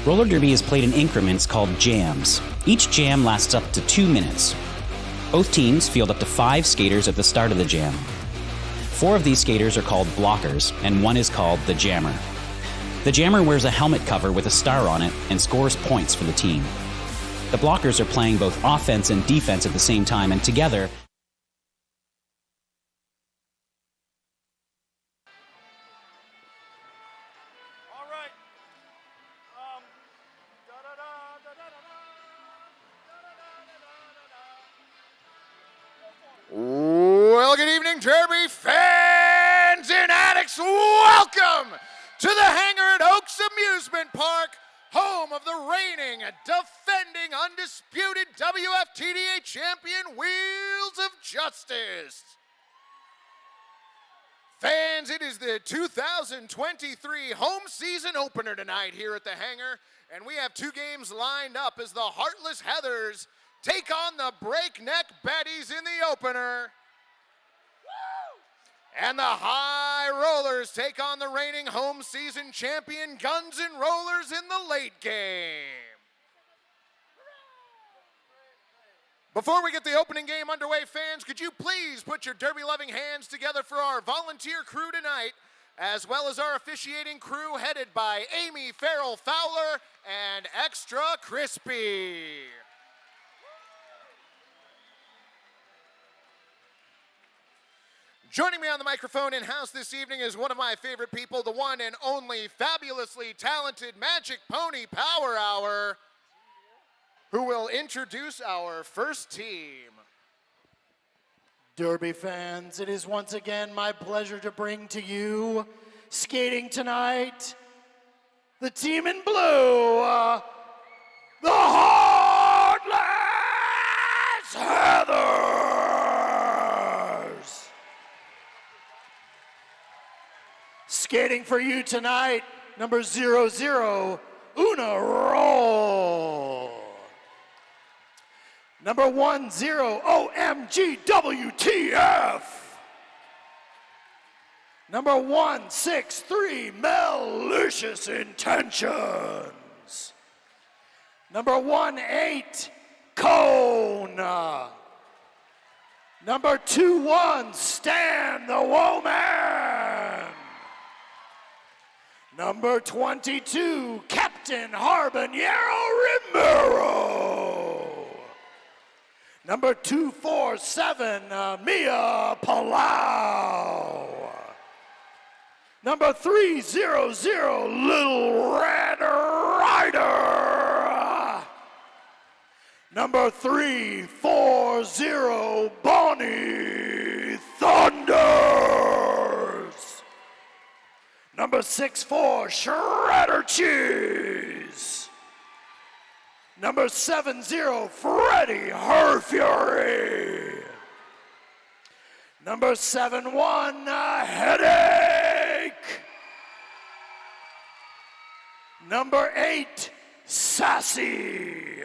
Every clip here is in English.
Roller derby is played in increments called jams. Each jam lasts up to 2 minutes. Both teams field up to 5 skaters at the start of the jam. 4 of these skaters are called blockers, and 1 is called the jammer. The jammer wears a helmet cover with a star on it and scores points for the team. The blockers are playing both offense and defense at the same time, and together, Well, good evening, Derby fans and addicts. Welcome to the hangar at Oaks Amusement Park, home of the reigning, defending, undisputed WFTDA champion, Wheels of Justice. Fans, it is the 2023 home season opener tonight here at the hangar, and we have 2 games lined up as the Heartless Heathers take on the Breakneck Betties in the opener. And the High Rollers take on the reigning home season champion Guns N' Rollers in the late game. Before we get the opening game underway, fans, could you please put your derby-loving hands together for our volunteer crew tonight, as well as our officiating crew headed by Amy Farrell Fowler and Extra Crispy. Joining me on the microphone in-house this evening is one of my favorite people, the one and only fabulously talented Magic Pony Power Hour, who will introduce our first team. Derby fans, it is once again my pleasure to bring to you, skating tonight, the team in blue, the Heartless Heathers. Skating for you tonight, number 00, Una Roll. Number 10, OMG WTF. Number 163, Malicious Intentions. Number 18, Cone. Number 21, Stan the Woman. Number 22, Captain Harbonero Romero. Number 247, Mia Palau. Number 300, Little Red Rider. Number 340, Bonnie Thunders. Number 64, Shredder Cheese. Number 70, Freddie Her Fury. Number 71, Headache. Number 8, Sassy.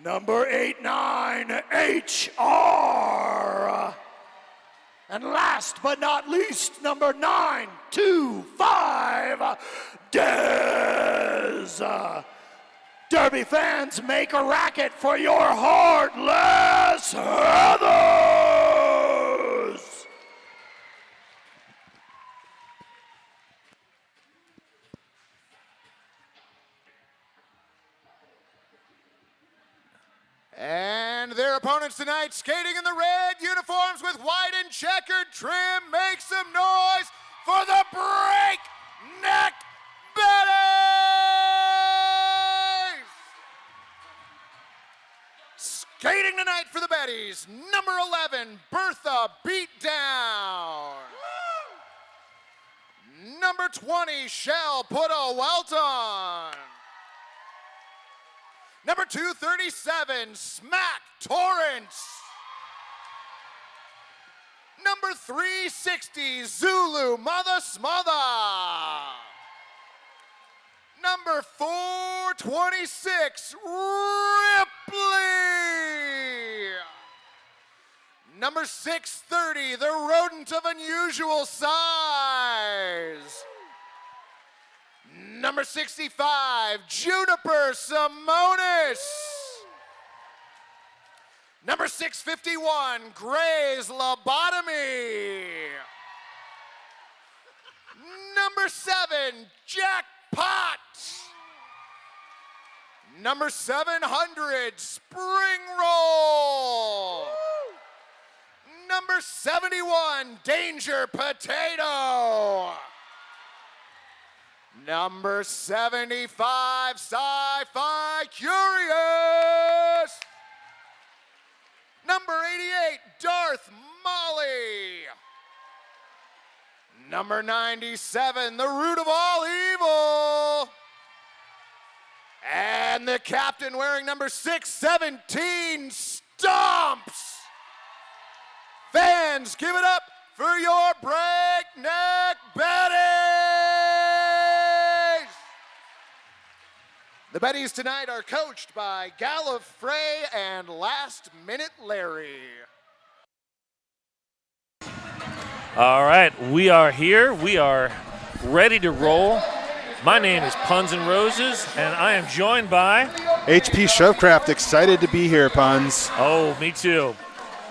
Number 89, HR. And last but not least, number 925, Dez. Derby fans, make a racket for your Heartless Heathers. And their opponents tonight, skating in the red uniforms with white and checkered trim, make some noise for the Breakneck Betties! Skating tonight for the Betties, number 11, Bertha Beatdown. Number 20, Shell Put a Welt on. Number 237, Smack Torrance. Number 360, Zulu Mother Smother. Number 426, Ripley. Number 630, the rodent of unusual size. Number 65, Juniper Simonis. Number 651, Gray's Lobotomy. Number 7, Jackpot. Number 700, Spring Roll. Number 71, Danger Potato. Number 75, Sci-Fi Curious. Number 88, Darth Molly. Number 97, the root of all evil. And the captain wearing number 617, Stomps. Fans, give it up for your Breakneck Betties. The Betties tonight are coached by Gallifrey and Last Minute Larry. All right, we are here. We are ready to roll. My name is Puns and Roses, and I am joined by HP Shovecraft. Excited to be here, Puns. Oh, me too.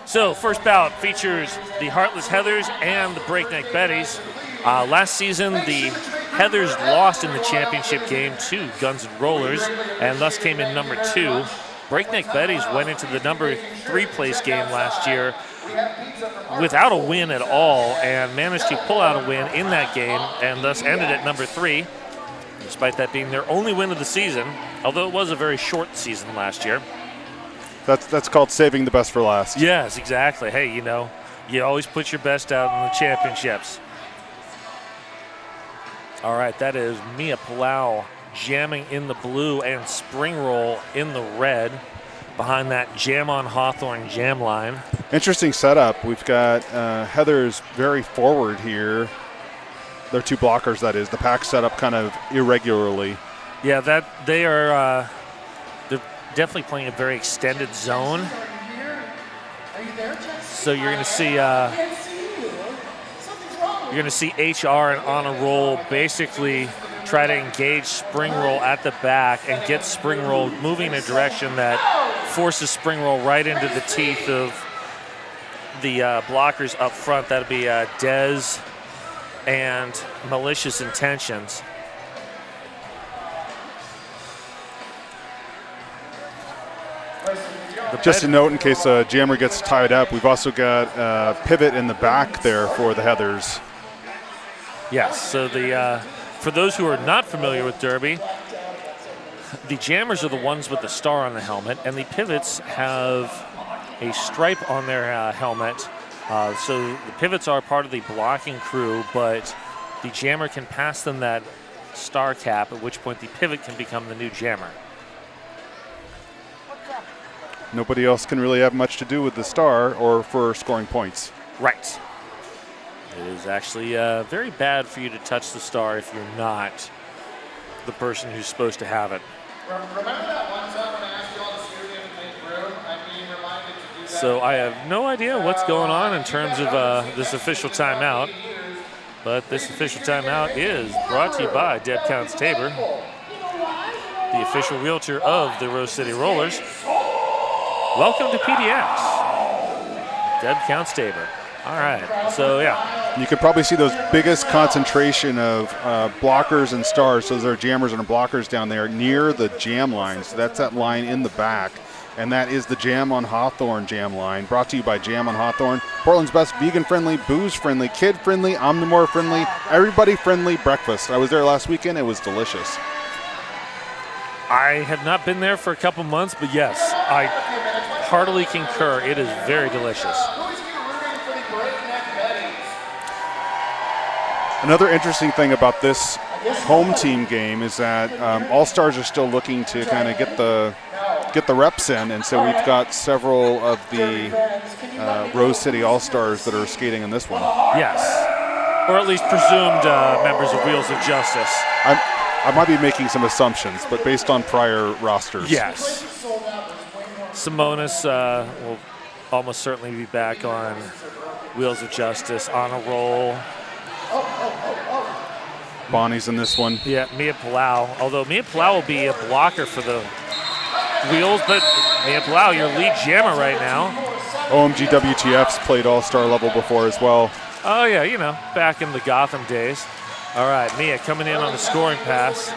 So, first bout features the Heartless Heathers and the Breakneck Betties. Last season, the Heathers lost in the championship game to Guns N' Rollers, and thus came in number 2. Breakneck Betties went into the number 3 place game last year without a win at all, and managed to pull out a win in that game, and thus ended at number 3, despite that being their only win of the season, although it was a very short season last year. That's called saving the best for last. Yes, exactly. Hey, you know, you always put your best out in the championships. All right, that is Mia Palau jamming in the blue and Spring Roll in the red behind that Jam on Hawthorne jam line. Interesting setup. We've got Heathers very forward here. They're 2 blockers, that is. The pack set up kind of irregularly. Yeah, that they are they're definitely playing a very extended zone. So you're going to see You're going to see HR and On a Roll basically try to engage Spring Roll at the back and get Spring Roll moving in a direction that forces Spring Roll right into the teeth of the blockers up front. That'll be Dez and Malicious Intentions. Just a note in case a jammer gets tied up, we've also got a pivot in the back there for the Heathers. Yes, so for those who are not familiar with Derby, the jammers are the ones with the star on the helmet, and the pivots have a stripe on their helmet. So the pivots are part of the blocking crew, but the jammer can pass them that star cap, at which point the pivot can become the new jammer. Nobody else can really have much to do with the star or for scoring points. Right. It is actually very bad for you to touch the star if you're not the person who's supposed to have it. Remember that one time when I asked you all to scoot in and make room? I'm being reminded to do that. So I have no idea what's going on in terms of this official timeout, but this official timeout is brought to you by Dead Counts Tabor, the official realtor of the Rose City Rollers. Welcome to PDX, Dead Counts Tabor. All right, so yeah. You can probably see those biggest concentration of blockers and stars. So there are jammers and blockers down there near the jam line. So that's that line in the back. And that is the Jam on Hawthorne jam line, brought to you by Jam on Hawthorne, Portland's best vegan-friendly, booze-friendly, kid-friendly, omnivore-friendly, everybody-friendly breakfast. I was there last weekend. It was delicious. I have not been there for a couple months, but yes, I heartily concur. It is very delicious. Another interesting thing about this home team game is that All-Stars are still looking to kind of get the reps in, and so we've got several of the Rose City All-Stars that are skating in this one. Yes, or at least presumed members of Wheels of Justice. I might be making some assumptions, but based on prior rosters. Yes. Simonis will almost certainly be back on Wheels of Justice, On a Roll. Bonnie's in this one. Yeah, Mia Palau. Although Mia Palau will be a blocker for the Wheels, but Mia Palau, your lead jammer right now. OMG WTF's played all-star level before as well. Oh yeah, you know, back in the Gotham days. All right, Mia coming in on the scoring pass.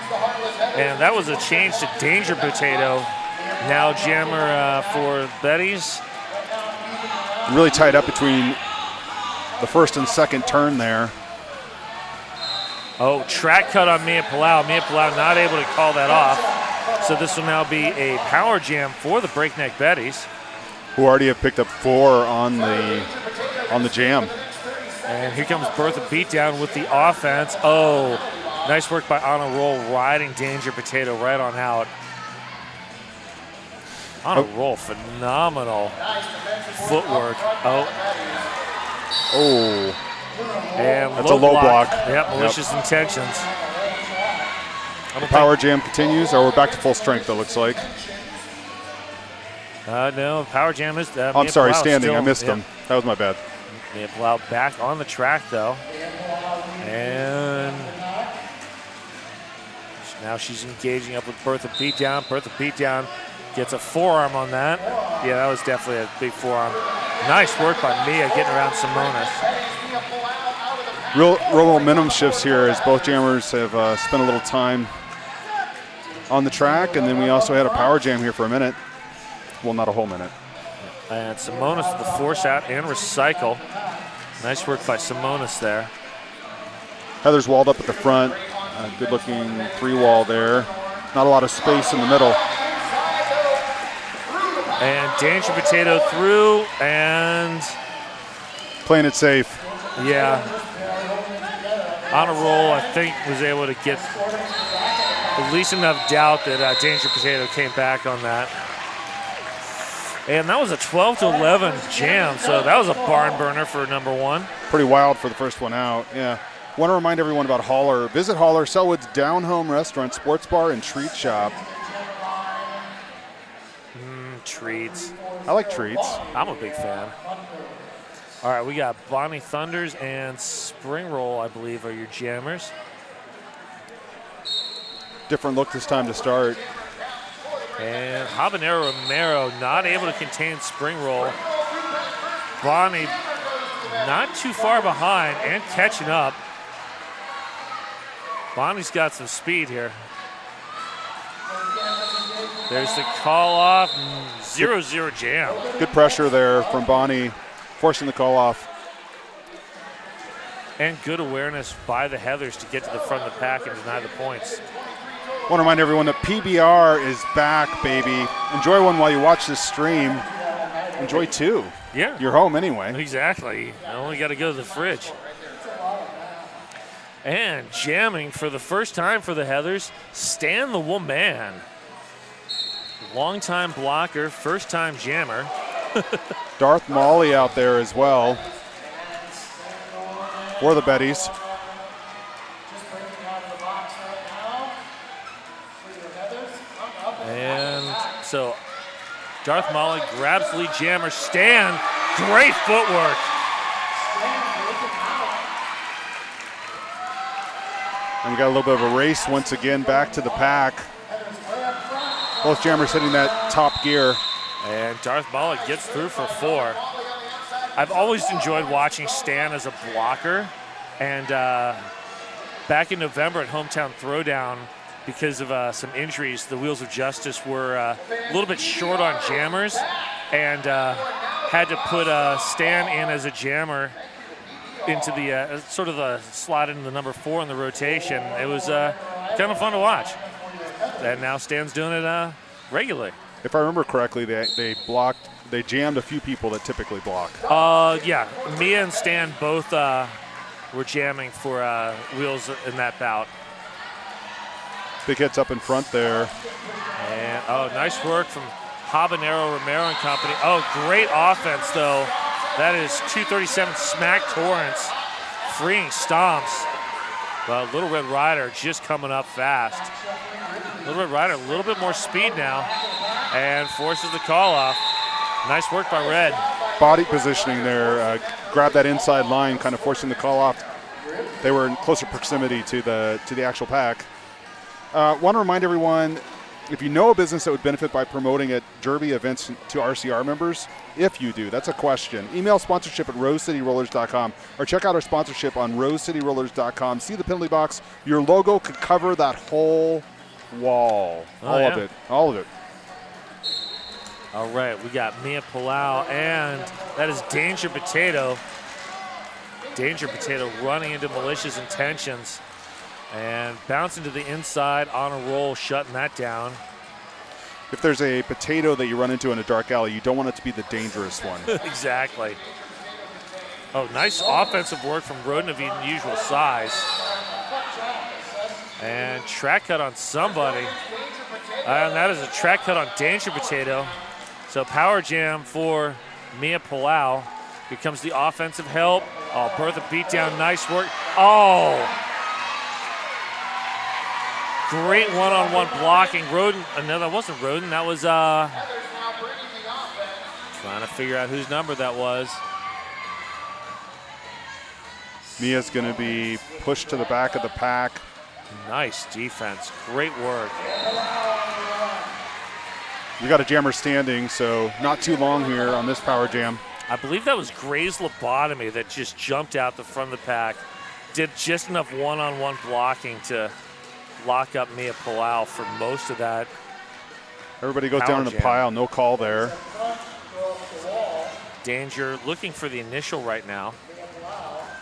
And that was a change to Danger Potato. Now jammer for Betties. Really tied up between the first and second turn there. Oh, track cut on Mia Palau. Mia Palau not able to call that off. So this will now be a power jam for the Breakneck Betties, who already have picked up 4 on the jam. And here comes Bertha Beatdown with the offense. Oh, nice work by On a Roll, riding Danger Potato right on out. On a Roll, phenomenal footwork. Oh. And that's a low block. Yep, Malicious Intentions. The power jam continues, or we're back to full strength, it looks like. No, power jam is. I'm sorry, standing. I missed him. That was my bad. Mia Palau back on the track, though. And now she's engaging up with Bertha Beatdown. Bertha Beatdown gets a forearm on that. Yeah, that was definitely a big forearm. Nice work by Mia getting around Simonis. Real momentum shifts here as both jammers have spent a little time on the track, and then we also had a power jam here for a minute. Well, not a whole minute. And Simonis with the force out and recycle. Nice work by Simonis there. Heather's walled up at the front. Good looking 3-wall there. Not a lot of space in the middle. And Danger Potato through and playing it safe. Yeah. On a Roll, I think, was able to get at least enough doubt that Danger Potato came back on that. And that was a 12-11 jam, so that was a barn burner for number 1. Pretty wild for the first one out, yeah. Want to remind everyone about Holler. Visit Holler, Selwood's down-home restaurant, sports bar, and treat shop. Treats. I like treats. I'm a big fan. All right, we got Bonnie Thunders and Spring Roll, I believe, are your jammers. Different look this time to start. And Habanero Romero not able to contain Spring Roll. Bonnie not too far behind and catching up. Bonnie's got some speed here. There's the call off, 0-0 jam. Good pressure there from Bonnie, forcing the call off. And good awareness by the Heathers to get to the front of the pack and deny the points. I want to remind everyone that PBR is back, baby. Enjoy one while you watch this stream. Enjoy two. Yeah. You're home anyway. Exactly. I only got to go to the fridge. And jamming for the first time for the Heathers, Stan the Woman. Longtime blocker, first time jammer. Darth Molly out there as well for the Betties. And so Darth Molly grabs the lead jammer. Stan, great footwork. And we got a little bit of a race once again back to the pack. Both jammers hitting that top gear. And Darth Molly gets through for 4. I've always enjoyed watching Stan as a blocker. And back in November at Hometown Throwdown, because of some injuries, the Wheels of Justice were a little bit short on jammers and had to put Stan in as a jammer into the sort of a slot into the number 4 in the rotation. It was kind of fun to watch. And now Stan's doing it regularly. If I remember correctly, they jammed a few people that typically block. Yeah, Mia and Stan both were jamming for Wheels in that bout. Big hits up in front there. And, nice work from Habanero Romero and company. Oh, great offense, though. That is 237 smack Torrance, freeing stomps. But Little Red Rider just coming up fast. Little Red Rider a little bit more speed now and forces the call off. Nice work by Red. Body positioning there, grab that inside line, kind of forcing the call off. They were in closer proximity to the actual pack. Want to remind everyone, if you know a business that would benefit by promoting at Derby events to RCR members, if you do, that's a question. Email sponsorship at rosecityrollers.com or check out our sponsorship on rosecityrollers.com. See the penalty box. Your logo could cover that whole wall. All of it. All right, we got Mia Palau, and that is Danger Potato. Danger Potato running into malicious intentions and bouncing to the inside on a roll, shutting that down. If there's a potato that you run into in a dark alley, you don't want it to be the dangerous one. Exactly. Oh, nice offensive work from Roden of unusual size. And track cut on somebody. And that is a track cut on Danger Potato. So power jam for Mia Palau. Becomes the offensive help. Oh, Bertha beat down, nice work. Oh! Great one-on-one blocking. Roden, no, that wasn't Roden. That was trying to figure out whose number that was. Mia's going to be pushed to the back of the pack. Nice defense. Great work. We got a jammer standing, so not too long here on this power jam. I believe that was Gray's lobotomy that just jumped out the front of the pack. Did just enough one-on-one blocking to lock up Mia Palau for most of that. Everybody goes power down in the jam. pile, no call there. Danger looking for the initial right now.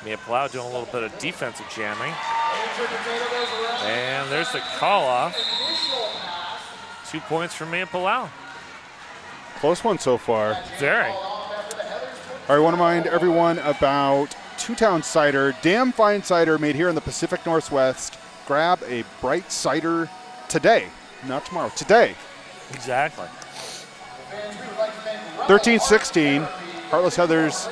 Mia Palau doing a little bit of defensive jamming. And there's the call off. 2 points for Mia Palau. Close one so far. Very. All right, I want to remind everyone about Two Town Cider. Damn fine cider made here in the Pacific Northwest. Grab a bright cider today, not tomorrow, today. Exactly. 13-16, Heartless Heathers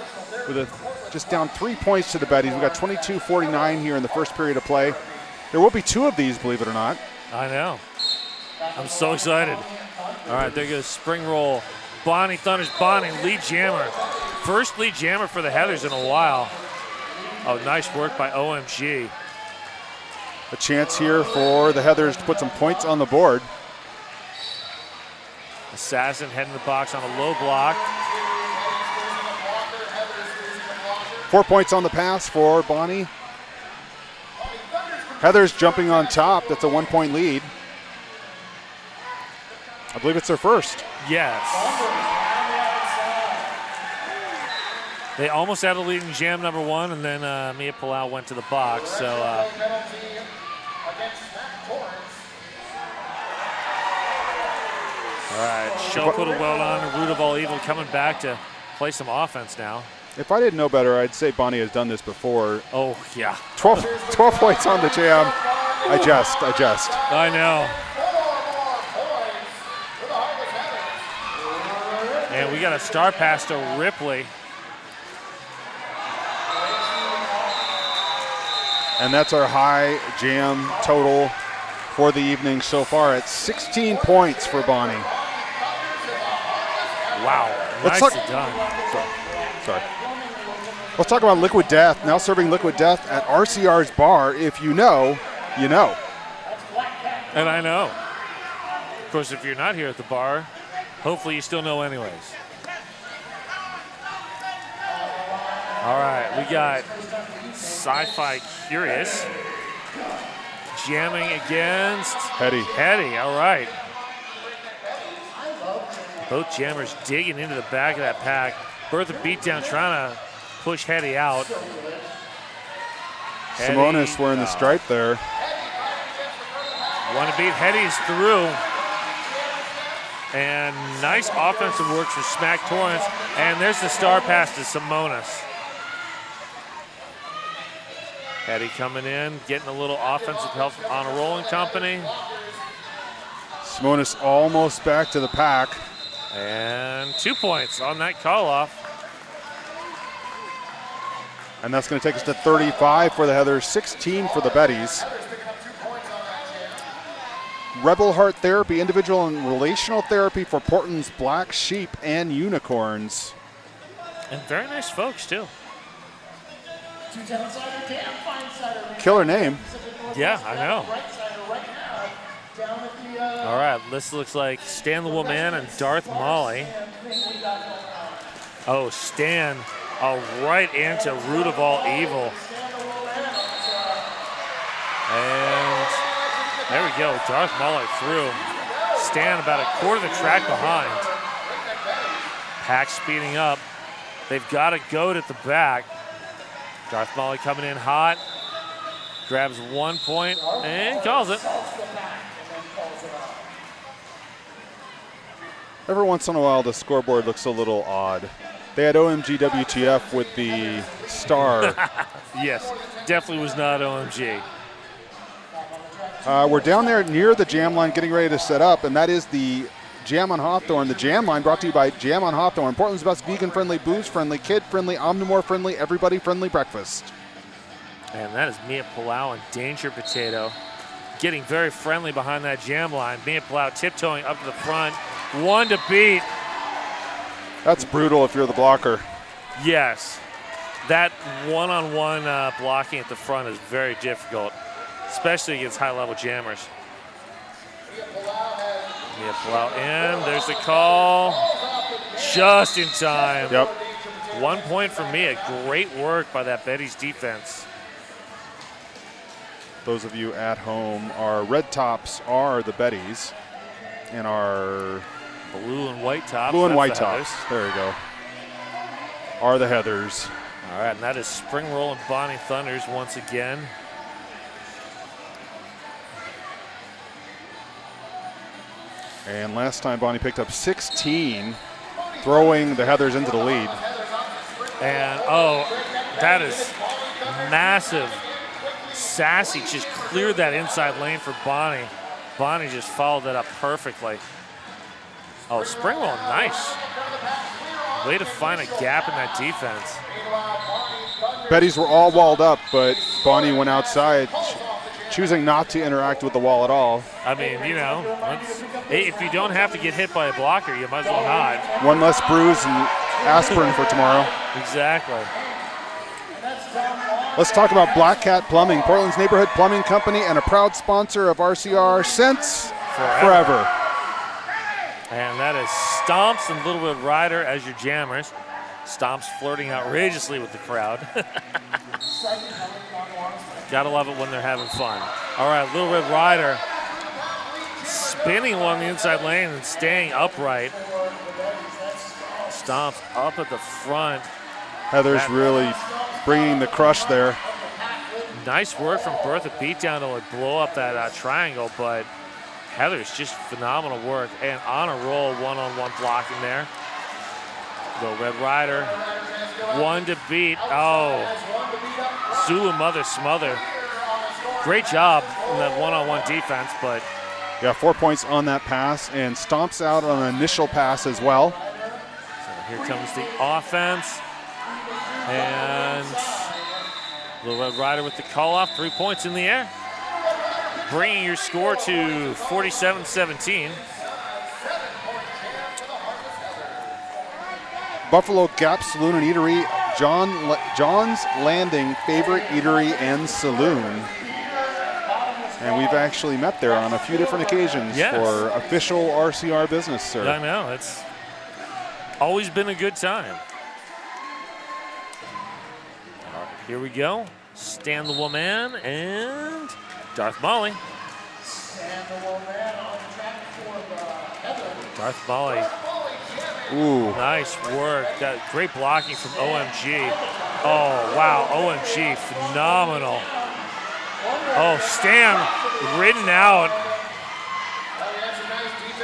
with just down 3 points to the Betties. We got 22-49 here in the first period of play. There will be 2 of these, believe it or not. I know. I'm so excited. All right, there goes Spring Roll. Bonnie Thunders, Bonnie, lead jammer. First lead jammer for the Heathers in a while. Oh, nice work by OMG. A chance here for the Heathers to put some points on the board. Assassin heading the box on a low block. 4 points on the pass for Bonnie. Heathers jumping on top. That's a 1 point lead. I believe it's their first. Yes. They almost had a lead in jam number 1, and then Mia Palau went to the box. So. All right, Shell put a well on, and Root of All Evil coming back to play some offense now. If I didn't know better, I'd say Bonnie has done this before. Oh, yeah. 12 points on the jam. I jest. I know. And we got a star pass to Ripley. And that's our high jam total for the evening so far at 16 points for Bonnie. Wow, nicely done. Sorry. Let's talk about Liquid Death. Now serving Liquid Death at RCR's bar. If you know, you know. And I know. Of course, if you're not here at the bar, hopefully you still know anyways. All right, we got Sci-Fi Curious jamming against Hetty, all right. Both jammers digging into the back of that pack. Bertha Beatdown trying to push Hetty out. Simonis wearing the stripe there. Want to beat Hetty's through. And nice offensive work for Smack Torrance. And there's the star pass to Simonis. Hetty coming in, getting a little offensive help from On a Rolling Company. Simonis almost back to the pack. And 2 points on that call off. And that's going to take us to 35 for the Heathers, 16 for the Betties. Rebel Heart Therapy, individual and relational therapy for Portland's Black Sheep and Unicorns. And very nice folks, too. Killer name. Yeah, I know. All right, this looks like Stan the Woman and Darth Molly. Oh, Stan right into Root of All Evil. And there we go, Darth Molly through. Stan about a quarter of the track behind. Pack speeding up. They've got a goat at the back. Darth Molly coming in hot. Grabs 1 point and calls it. Every once in a while, the scoreboard looks a little odd. They had OMG WTF with the star. Yes, definitely was not OMG. We're down there near the jam line getting ready to set up, and that is the Jam on Hawthorne. The jam line brought to you by Jam on Hawthorne, Portland's best vegan-friendly, booze-friendly, kid-friendly, omnivore-friendly, everybody-friendly breakfast. And that is Mia Palau and Danger Potato getting very friendly behind that jam line. Mia Palau tiptoeing up to the front. One to beat. That's brutal if you're the blocker. Yes. That one-on-one blocking at the front is very difficult, especially against high-level jammers. Mia Palau in. There's the call. Just in time. Yep. 1 point for Mia. Great work by that Betties defense. Those of you at home, our red tops are the Betties, and our blue and white tops. Blue and white tops. There you go. Are the Heathers. All right, and that is Spring Roll and Bonnie Thunders once again. And last time Bonnie picked up 16, throwing the Heathers into the lead. And oh, that is massive. Sassy just cleared that inside lane for Bonnie. Bonnie just followed that up perfectly. Oh, Spring Roll, nice. Way to find a gap in that defense. Betties were all walled up, but Bonnie went outside, choosing not to interact with the wall at all. I mean, you know, if you don't have to get hit by a blocker, you might as well not. One less bruise and aspirin for tomorrow. Exactly. Let's talk about Black Cat Plumbing, Portland's neighborhood plumbing company and a proud sponsor of RCR since forever. And that is Stomps and Little Red Rider as your jammers. Stomps flirting outrageously with the crowd. Gotta love it when they're having fun. All right, Little Red Rider spinning along the inside lane and staying upright. Stomps up at the front. Heather's really bringing the crush there. Nice work from Bertha Beatdown to like blow up that triangle, but Heather's just phenomenal work and on a roll, one-on-one blocking there. Little Red Rider, one to beat. Oh, Zulu Mother Smother. Great job in that one-on-one defense, but. Yeah, 4 points on that pass and stomps out on an initial pass as well. So here comes the offense. And Little Red Rider with the call-off, 3 points in the air. Bringing your score to 47-17. Buffalo Gap Saloon and Eatery, John's Landing favorite eatery and saloon. And we've actually met there on a few different occasions for official RCR business, sir. I know, it's always been a good time. All right, here we go. Stan the Woman and Darth Molly. Darth Molly. Ooh. Nice work. That great blocking from OMG. Oh, wow. OMG, phenomenal. Oh, Stan ridden out.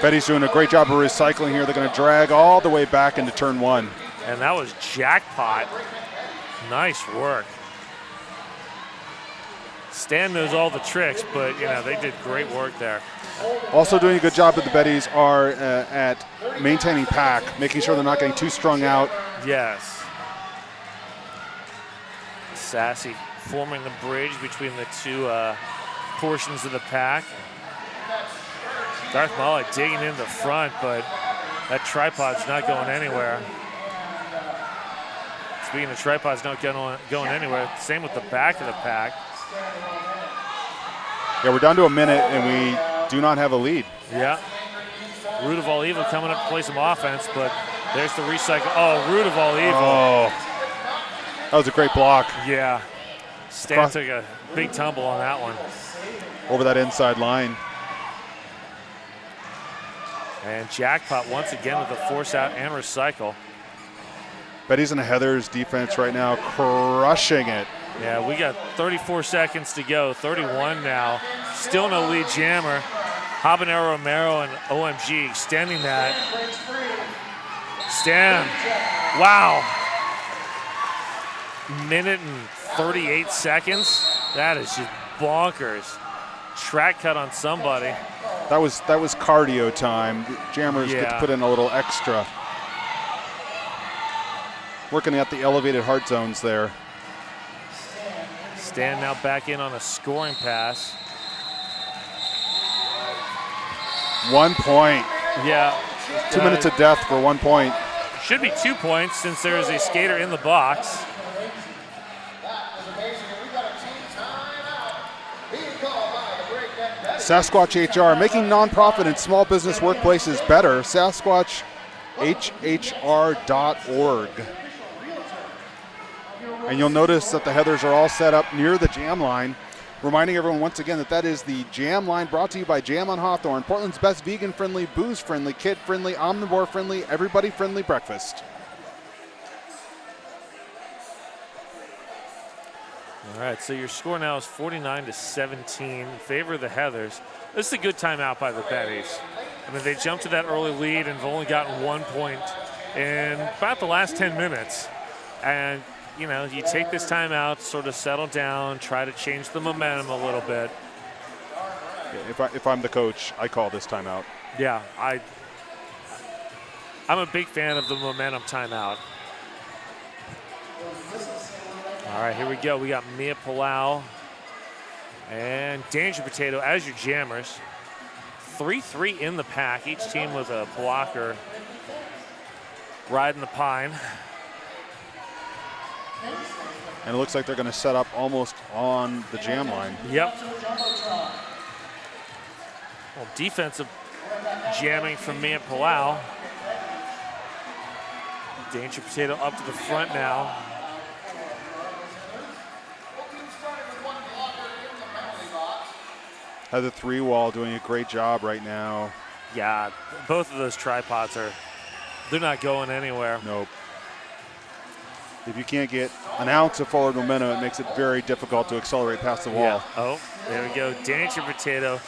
Betty's doing a great job of recycling here. They're going to drag all the way back into turn one. And that was jackpot. Nice work. Stan knows all the tricks, but you know, they did great work there. Also doing a good job with the Betties are at maintaining pack, making sure they're not getting too strung out. Yes. Sassy forming the bridge between the two portions of the pack. Darth Molly digging in the front, but that tripod's not going anywhere. Speaking of tripods not going anywhere, same with the back of the pack. Yeah, we're down to a minute, and we do not have a lead. Yeah. Root of All Evil coming up to play some offense, but there's the recycle. Oh, Root of All Evil. Oh, that was a great block. Yeah. Stan took a big tumble on that one. Over that inside line. And Jackpot once again with a force out and recycle. Betty's and Heather's defense right now crushing it. Yeah, we got 34 seconds to go, 31 now. Still no lead jammer. Habanero Romero and OMG extending that. Stan, wow. Minute and 38 seconds. That is just bonkers. Track cut on somebody. That was cardio time. The jammers get to put in a little extra. Working at the elevated heart zones there. Stan now back in on a scoring pass. 1 point. Yeah. 2 minutes of death for 1 point. Should be 2 points since there is a skater in the box. Sasquatch HR, making nonprofit and small business workplaces better. SasquatchHR.org. And you'll notice that the Heathers are all set up near the jam line. Reminding everyone once again that is the jam line brought to you by Jam on Hawthorne, Portland's best vegan-friendly, booze-friendly, kid-friendly, omnivore-friendly, everybody-friendly breakfast. All right, so your score now is 49-17 in favor of the Heathers. This is a good timeout by the Betties. I mean, they jumped to that early lead and have only gotten 1 point in about the last 10 minutes. And, you know, you take this timeout, sort of settle down, try to change the momentum a little bit. If I'm the coach, I call this timeout. Yeah, I'm a big fan of the momentum timeout. All right, here we go. We got Mia Palau and Danger Potato as your jammers. 3-3 in the pack, each team with a blocker. riding the pine. And it looks like they're going to set up almost on the jam line. Yep. Well, defensive jamming from Mia Palau. Danger Potato up to the front now. Heather Three-Wall doing a great job right now. Yeah, both of those tripods they're not going anywhere. Nope. If you can't get an ounce of forward momentum, it makes it very difficult to accelerate past the wall. Yeah. Oh, there we go. Danger Potato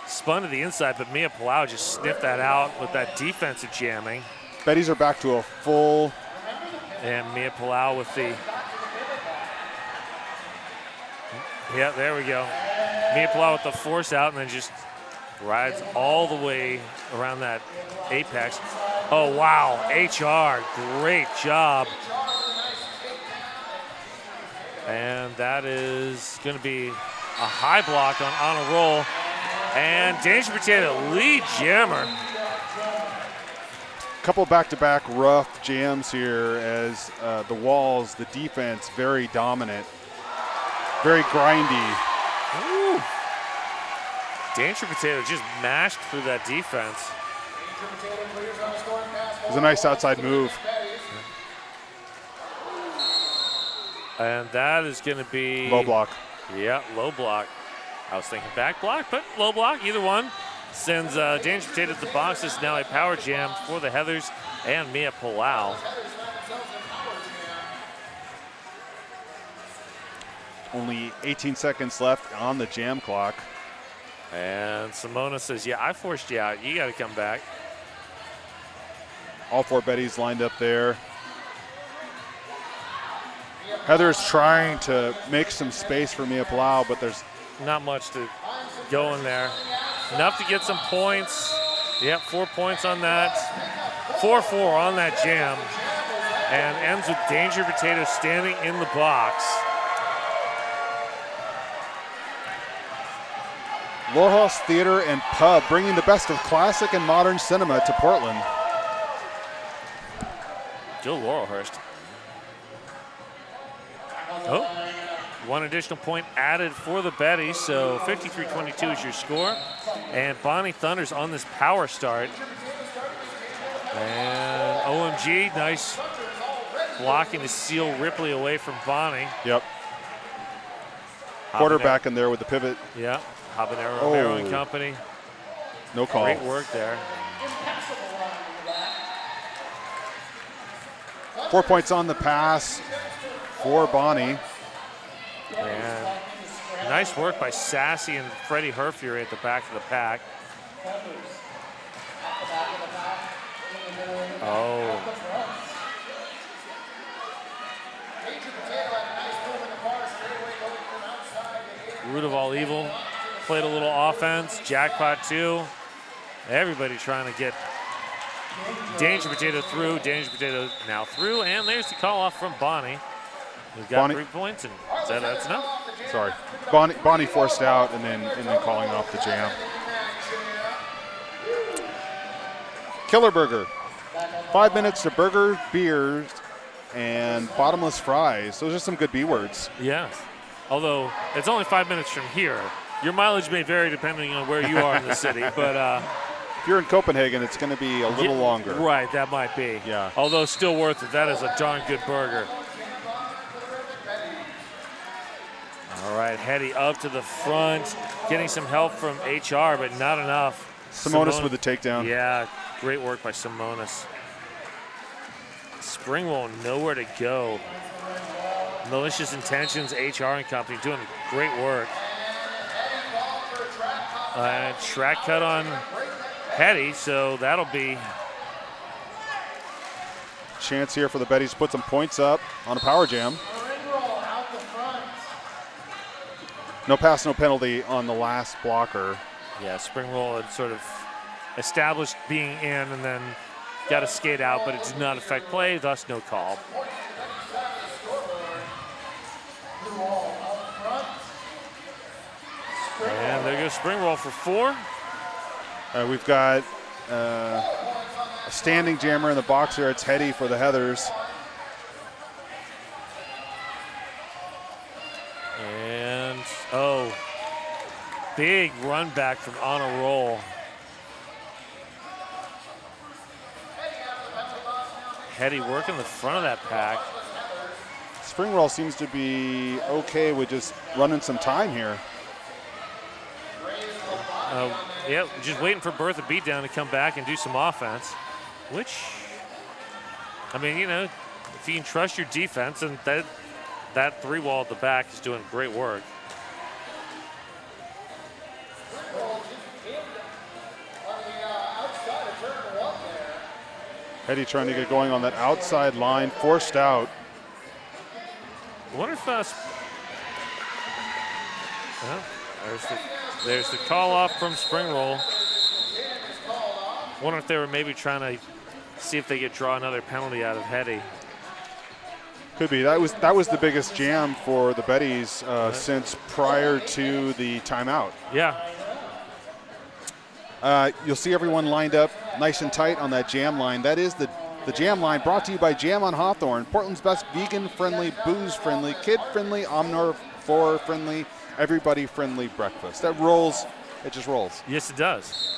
spun to the inside, but Mia Palau just sniffed that out with that defensive jamming. Betties are back to a full. And Mia Palau with the. Yeah, there we go. Mia Palau with the force out and then just rides all the way around that apex. Oh, wow. HR, great job. And that is going to be a high block on a roll. And Danger Potato, lead jammer. Couple back-to-back rough jams here as the walls, the defense, very dominant, very grindy. Ooh. Danger Potato just mashed through that defense. It was a nice outside move. And that is going to be Low block. Yeah, low block. I was thinking back block, but low block, either one. Sends Danger Potato to the box. This is now a power jam for the Heathers and Mia Palau. Only 18 seconds left on the jam clock. And Simona says, yeah, I forced you out. You got to come back. All four Betties lined up there. Heather's trying to make some space for Mia Palau, but there's not much to go in there. Enough to get some points. Yep, 4 points on that. 4-4 on that jam. And ends with Danger Potato standing in the box. Lojas Theater and Pub bringing the best of classic and modern cinema to Portland. Jill Laurelhurst. Oh, one additional point added for the Betties, so 53-22 is your score. And Bonnie Thunder's on this power start. And OMG, nice blocking to seal Ripley away from Bonnie. Yep. Quarterback in there with the pivot. Yeah, Habanero Romero and company. No call. Great work there. 4 points on the pass for Bonnie. And nice work by Sassy and Freddie Herfury at the back of the pack. Oh. Root of all evil played a little offense. Jackpot too. Everybody trying to get Danger Potato through. Danger Potato now through. And there's the call off from Bonnie. We've got 3 points, and that's enough. Sorry. Bonnie forced out and then calling off the jam. Killer Burger. 5 minutes to burger, beers, and bottomless fries. Those are some good B words. Yeah. Although it's only 5 minutes from here. Your mileage may vary depending on where you are in the city, but if you're in Copenhagen, it's going to be a little longer. Right, that might be. Yeah. Although still worth it. That is a darn good burger. All right, Hetty up to the front, getting some help from HR, but not enough. Simonis with the takedown. Yeah, great work by Simonis. Springwell nowhere to go. Malicious Intentions, HR and company doing great work. Track cut on Hetty, so that'll be chance here for the Betties to put some points up on a power jam. No pass, no penalty on the last blocker. Yeah, Springwell had sort of established being in and then got to skate out, but it did not affect play, thus no call. And there goes Springwell for 4. We've got a standing jammer in the box here. It's Hetty for the Heathers. And, big run back from On a Roll. Hetty working the front of that pack. Springwell seems to be okay with just running some time here. Yeah, just waiting for Bertha Beatdown to come back and do some offense, which, I mean, you know, if you can trust your defense, and that three wall at the back is doing great work. Hetty trying to get going on that outside line, forced out. I wonder if there's the call off from Spring Roll. Wonder if they were maybe trying to see if they could draw another penalty out of Hetty. Could be. That was the biggest jam for the Betties since prior to the timeout. Yeah. You'll see everyone lined up nice and tight on that jam line. That is the jam line, brought to you by Jam on Hawthorne, Portland's best vegan-friendly, booze-friendly, kid-friendly, omnivore-friendly, everybody-friendly breakfast. That rolls. It just rolls. Yes, it does.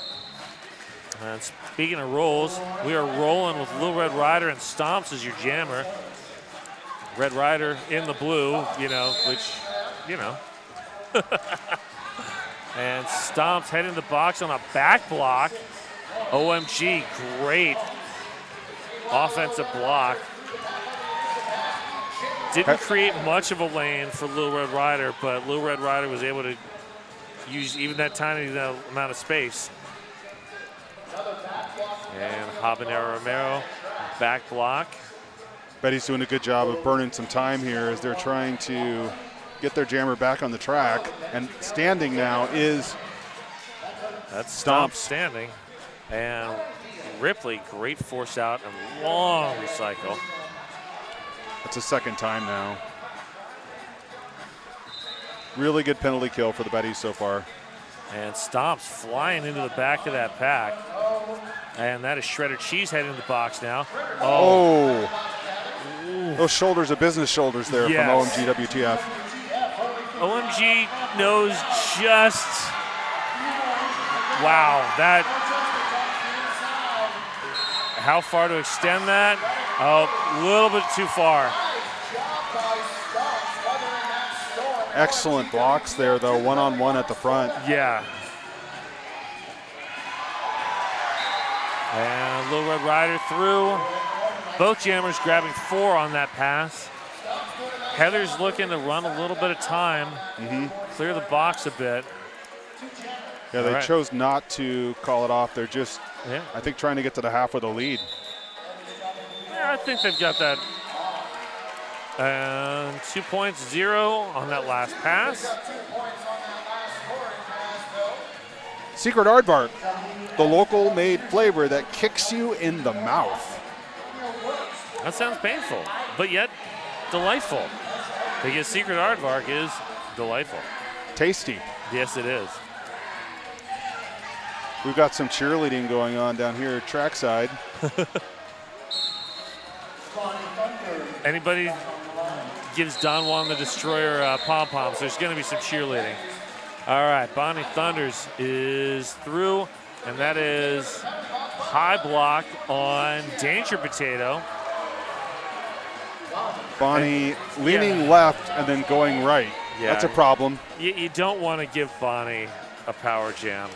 And speaking of rolls, we are rolling with Little Red Rider and Stomps as your jammer. Red Rider in the blue, you know, which, you know. And Stomps heading the box on a back block. OMG, great offensive block. Didn't create much of a lane for Little Red Rider, but Little Red Rider was able to use even that tiny amount of space. And Habanero Romero, back block. Betty's doing a good job of burning some time here as they're trying to get their jammer back on the track. And standing now is that's Stomp standing. And Ripley, great force out and long recycle. That's a second time now. Really good penalty kill for the Betties so far. And Stomps flying into the back of that pack. And that is Shredded Cheese heading to the box now. Oh. Those shoulders are business shoulders there yes. from OMG WTF. OMG knows just, wow, that, how far to extend that? Oh, a little bit too far. Excellent blocks there, though, one-on-one at the front. Yeah. And Little Red Rider through. Both jammers grabbing 4 on that pass. Heather's looking to run a little bit of time, clear the box a bit. Yeah, they chose not to call it off. They're just, I think, trying to get to the half with a lead. Yeah, I think they've got that. And 2 points, 0 on that last pass. Secret Aardvark, the local made flavor that kicks you in the mouth. That sounds painful, but yet delightful. Because Secret Aardvark is delightful. Tasty. Yes, it is. We've got some cheerleading going on down here trackside. Anybody gives Don Juan the Destroyer pom-poms, there's going to be some cheerleading. All right, Bonnie Thunders is through, and that is high block on Danger Potato. Bonnie leaning left and then going right. Yeah. That's a problem. You don't want to give Bonnie a power jam.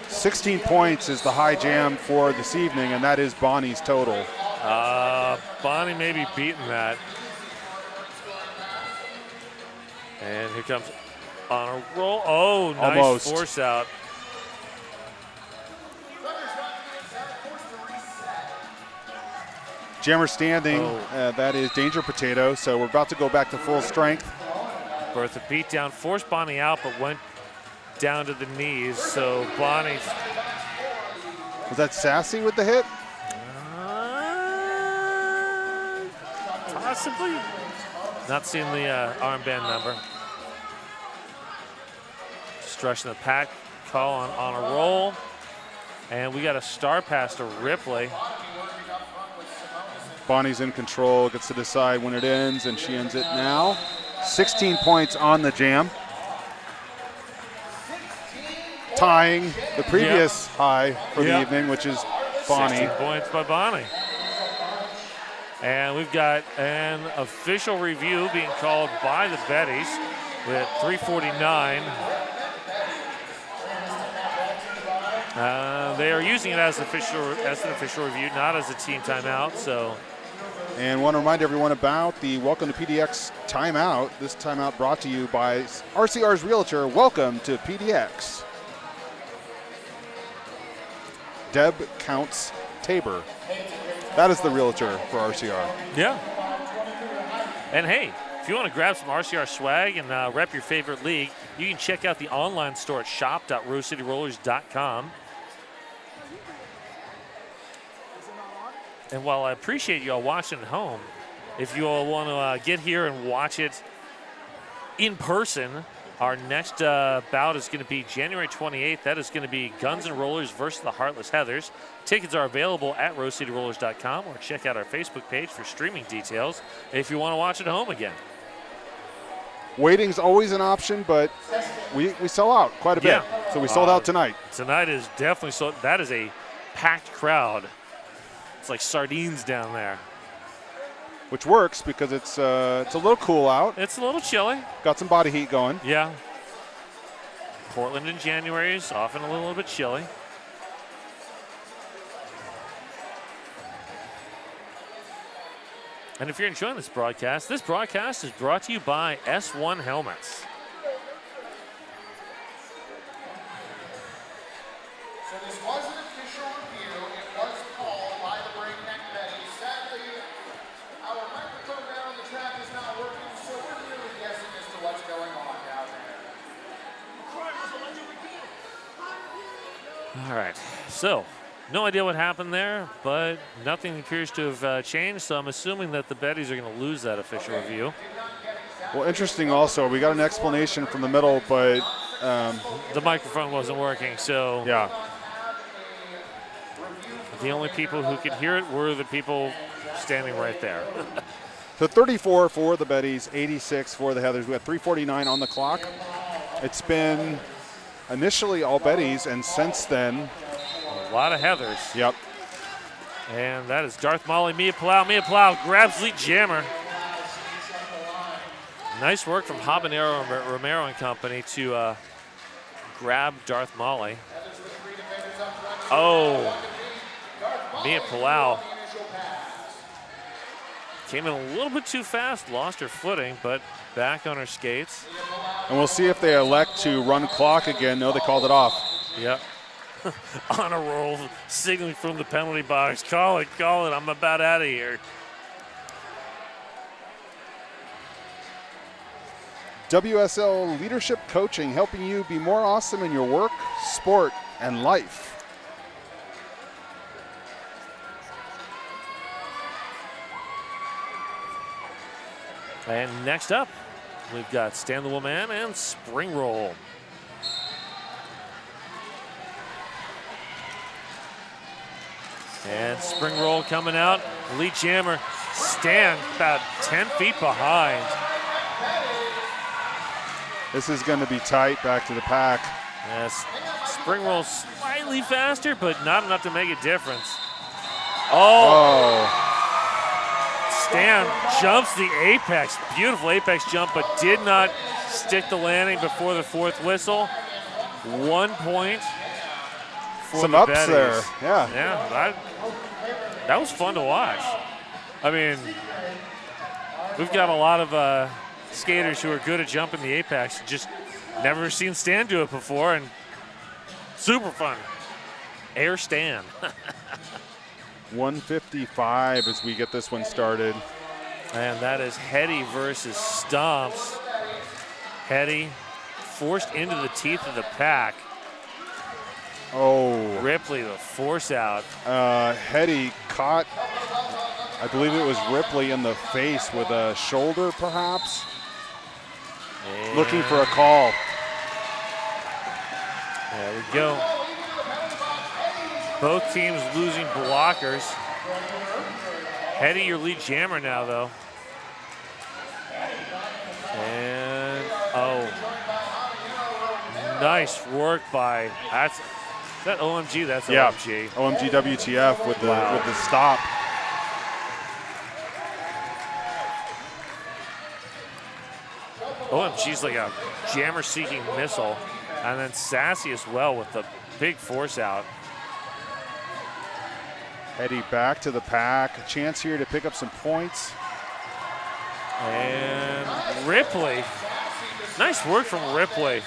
16 points is the high jam for this evening, and that is Bonnie's total. Bonnie may be beating that. And here comes on a roll. Oh, nice almost. Force out. Jammer standing, that is Danger Potato, so we're about to go back to full strength. Bertha beat down, forced Bonnie out, but went down to the knees, so Bonnie. Was that Sassy with the hit? Possibly. Not seeing the armband number. Stretching the pack, call on a roll. And we got a star pass to Ripley. Bonnie's in control, gets to decide when it ends, and she ends it now. 16 points on the jam. Tying the previous high for the evening, which is Bonnie. 16 points by Bonnie. And we've got an official review being called by the Betties with 3:49. They are using it as an official review, not as a team timeout. So. And want to remind everyone about the Welcome to PDX timeout. This timeout brought to you by RCR's Realtor. Welcome to PDX. Deb Counts Tabor. That is the Realtor for RCR. Yeah. And hey, if you want to grab some RCR swag and rep your favorite league, you can check out the online store at shop.rosecityrollers.com. And while I appreciate you all watching at home, if you all want to get here and watch it in person, our next bout is going to be January 28th. That is going to be Guns N' Rollers versus the Heartless Heathers. Tickets are available at rosecityrollers.com or check out our Facebook page for streaming details if you want to watch at home again. Waiting's always an option, but we sell out quite a bit. So we sold out tonight. Tonight is definitely sold. That is a packed crowd. It's like sardines down there. Which works because it's a little cool out. It's a little chilly. Got some body heat going. Yeah. Portland in January is often a little bit chilly. And if you're enjoying this broadcast is brought to you by S1 Helmets. So this was an official review. It was called by the Breakneck Betties. Sadly, our microphone down on the track is not working, so we're really guessing as to what's going on down there. All right, so no idea what happened there, but nothing appears to have changed, so I'm assuming that the Betties are going to lose that official review. Well, interesting also, we got an explanation from the middle, but the microphone wasn't working, so yeah. The only people who could hear it were the people standing right there. So 34 for the Betties, 86 for the Heathers. We got 3:49 on the clock. It's been initially all Betties, and since then, a lot of Heathers. Yep. And that is Darth Molly, Mia Palau. Mia Palau grabs lead jammer. Nice work from Habanero Romero and company to grab Darth Molly. Oh, Mia Palau came in a little bit too fast, lost her footing, but back on her skates. And we'll see if they elect to run clock again. No, they called it off. Yep. On a roll, signaling from the penalty box. Call it, I'm about out of here. WSL Leadership Coaching, helping you be more awesome in your work, sport, and life. And next up, we've got Stand the Woman and Spring Roll. And Spring Roll coming out. Lead jammer, Stan about 10 feet behind. This is going to be tight back to the pack. Yes, Spring Roll slightly faster, but not enough to make a difference. Oh. Stan jumps the apex. Beautiful apex jump, but did not stick the landing before the fourth whistle. 1 point for some the ups Betties. there. Yeah. Yeah, that was fun to watch. I mean, we've got a lot of skaters who are good at jumping the apex. Just never seen Stan do it before, and super fun. Air Stan. 155 as we get this one started. And that is Hetty versus Stomps. Hetty forced into the teeth of the pack. Oh. Ripley, the force out. Hetty caught, I believe it was Ripley in the face with a shoulder perhaps. And looking for a call. there we go. Both teams losing blockers. Hetty, your lead jammer now, though. And, nice work by, is that OMG? That's Yeah, OMG. OMG WTF with the stop. OMG's like a jammer-seeking missile. And then Sassy as well with the big force out. Hetty back to the pack. A chance here to pick up some points. And Ripley. Nice work from Ripley.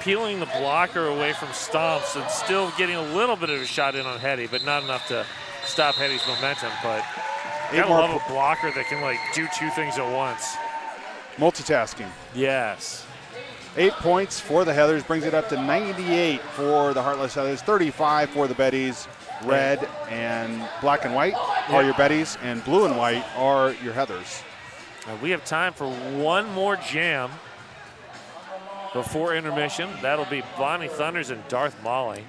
Peeling the blocker away from Stomps and still getting a little bit of a shot in on Hetty, but not enough to stop Hetty's momentum. But gotta love a blocker that can like do two things at once. Multitasking. Yes. 8 points for the Heathers, brings it up to 98 for the Heartless Heathers, 35 for the Betties. Red and black and white are your Betties, and blue and white are your Heathers. We have time for one more jam before intermission. That'll be Bonnie Thunders and Darth Molly.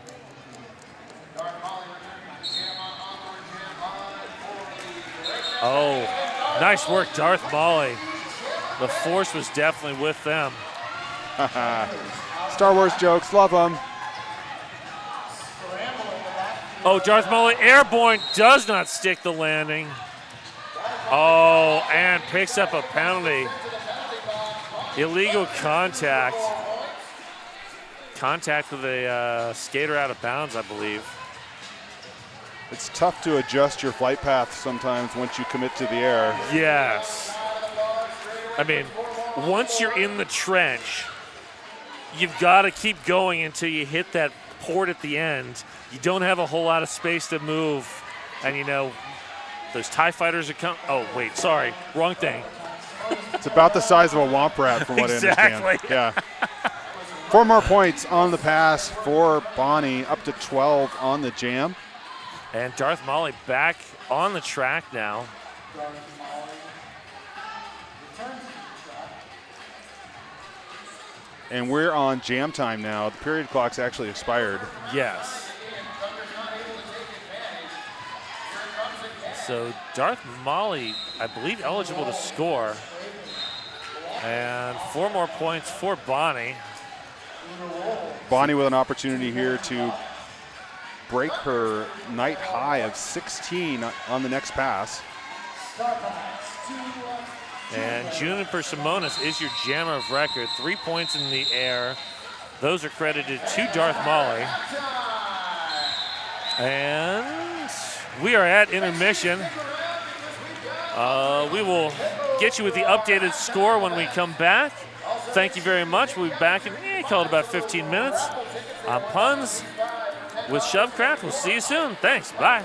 Oh, nice work, Darth Molly. The force was definitely with them. Star Wars jokes, love them. Oh, Darth Molly airborne, does not stick the landing. Oh, and picks up a penalty. Illegal contact. Contact with a skater out of bounds, I believe. It's tough to adjust your flight path sometimes once you commit to the air. Yes. I mean, once you're in the trench, you've got to keep going until you hit that port at the end. You don't have a whole lot of space to move. And, you know, those TIE fighters are coming. Oh, wait, sorry. Wrong thing. It's about the size of a womp rat from what I understand. Yeah. 4 more points on the pass for Bonnie, up to 12 on the jam. And Darth Molly back on the track now. And we're on jam time now. The period clock's actually expired. Yes. So Darth Molly, I believe, eligible to score. And 4 more points for Bonnie. Bonnie with an opportunity here to break her night high of 16 on the next pass. And Juniper Simonis is your jammer of record. 3 points in the air. Those are credited to Darth Molly. And we are at intermission. We will get you with the updated score when we come back. Thank you very much. We'll be back in, call it about 15 minutes. On Puns with Shovecraft. We'll see you soon. Thanks. Bye.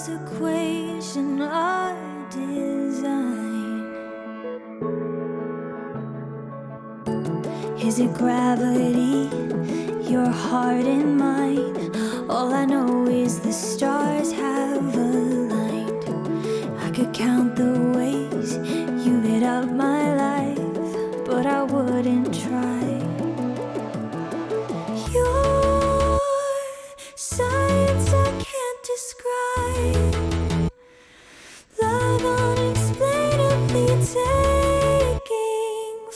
love's equation or design? Is it gravity, your heart and mine? All I know is the stars have aligned. I could count the ways you lit up my life, but I wouldn't try. Your science I can't describe. Love unexplainably taking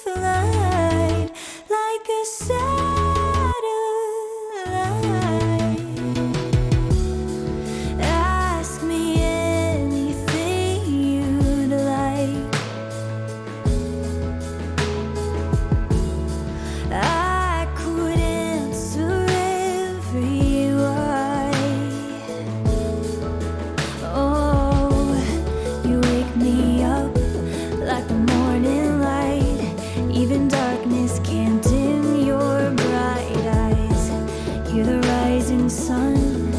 flight like a satellite. Ask me anything you'd like. I could answer every why. Oh, you wake me up like the morning light. Even darkness can't dim your bright eyes. You're the rising sun,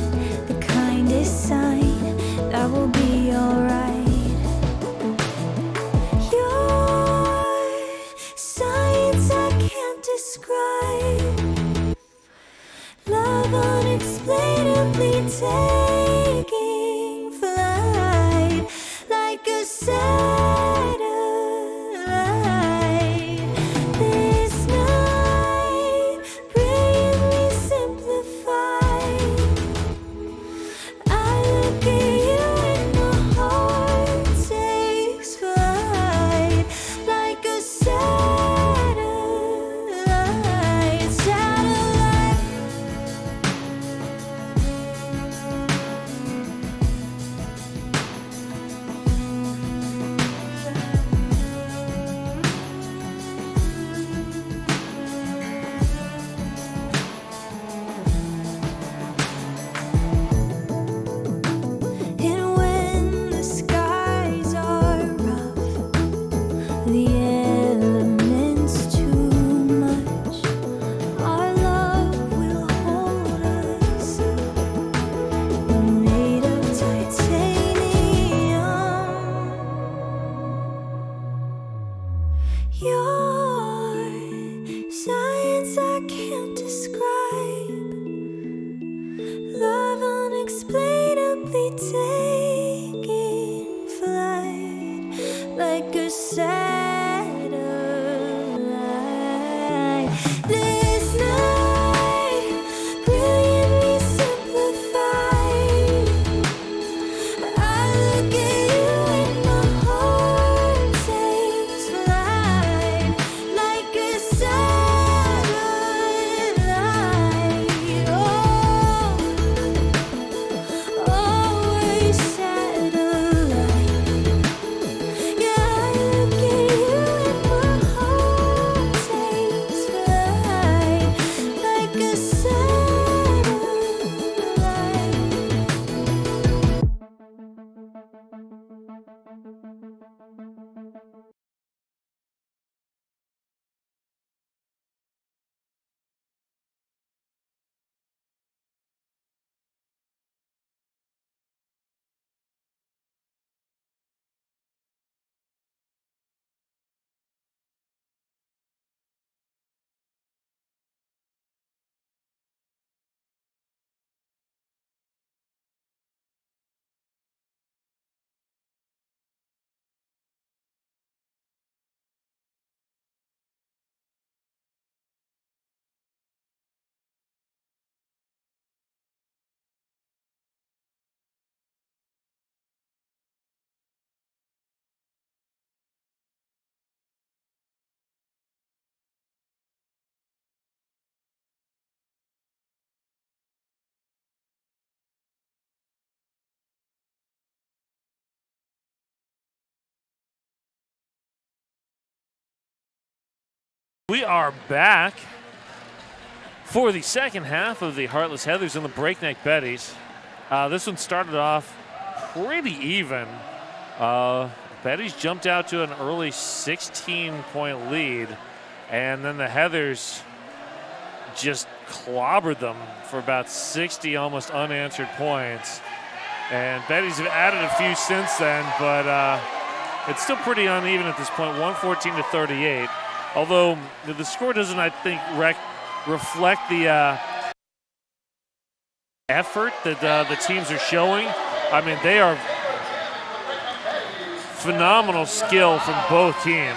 the kindest sign that will be alright. Your science I can't describe. Love unexplainably taking flight like a satellite. This night, brilliantly simplified. I look at you and my heart takes flight like a satellite. And when the skies are rough, the elements too much, our love will hold us up. We're made of titanium. Your science I can't describe. Love unexplainably taking flight like a satellite. This night, brilliantly simplified. I look at you and my heart takes flight like a satellite. Always satellite. Yeah, I look at you and my heart takes flight like a satellite. We are back for the second half of the Heartless Heathers and the Breakneck Betties. This one started off pretty even. Betties jumped out to an early 16-point lead, and then the Heathers just clobbered them for about 60 almost unanswered points. And Betties have added a few since then, but it's still pretty uneven at this point, 114 to 38. Although the score doesn't, I think, reflect the effort that the teams are showing. I mean, they are phenomenal skill from both teams.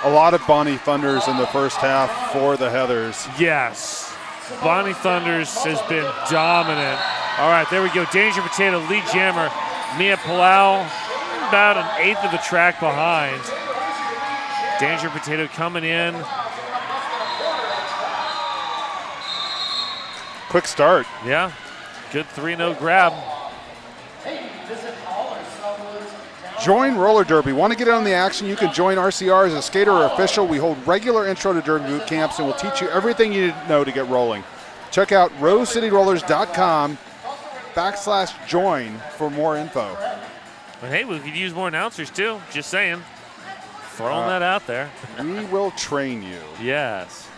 A lot of Bonnie Thunders in the first half for the Heathers. Yes, Bonnie Thunders has been dominant. All right, there we go. Danger Potato, lead jammer. Mia Palau, about an eighth of a track behind. Danger Potato coming in. Quick start. Yeah, good 3-0 grab. Join Roller Derby. Want to get in on the action? You can join RCR as a skater or official. We hold regular intro to Derby boot camps and we'll teach you everything you need to know to get rolling. Check out rosecityrollers.com/join for more info. But hey, we could use more announcers too. Just saying. Throwing that out there. We will train you. Yes.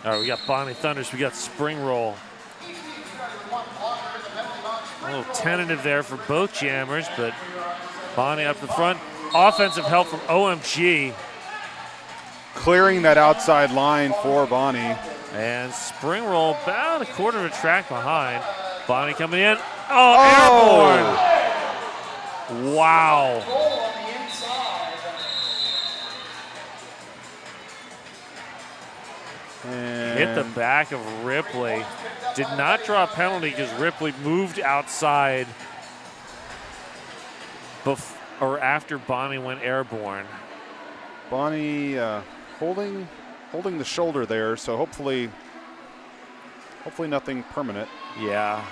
All right, we got Bonnie Thunders. We got Spring Roll. A little tentative there for both jammers, but Bonnie up the front. Offensive help from OMG. Clearing that outside line for Bonnie. And Spring Roll about a quarter of a track behind. Bonnie coming in. Oh, airborne. Wow. And hit the back of Ripley. Did not draw a penalty because Ripley moved outside or after Bonnie went airborne. Bonnie holding the shoulder there, so hopefully nothing permanent. Yeah,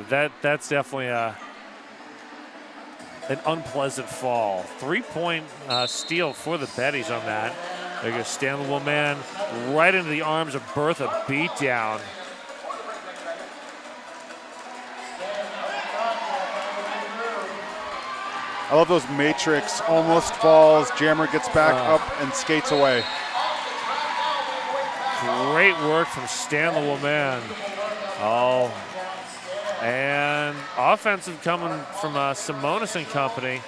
that's definitely an unpleasant fall. 3-point steal for the Betties on that. There goes Stanley Woman right into the arms of Bertha. Beatdown. I love those matrix almost falls. Jammer gets back up and skates away. Great work from Stanley Woman. Oh, and offensive coming from Simonis and company,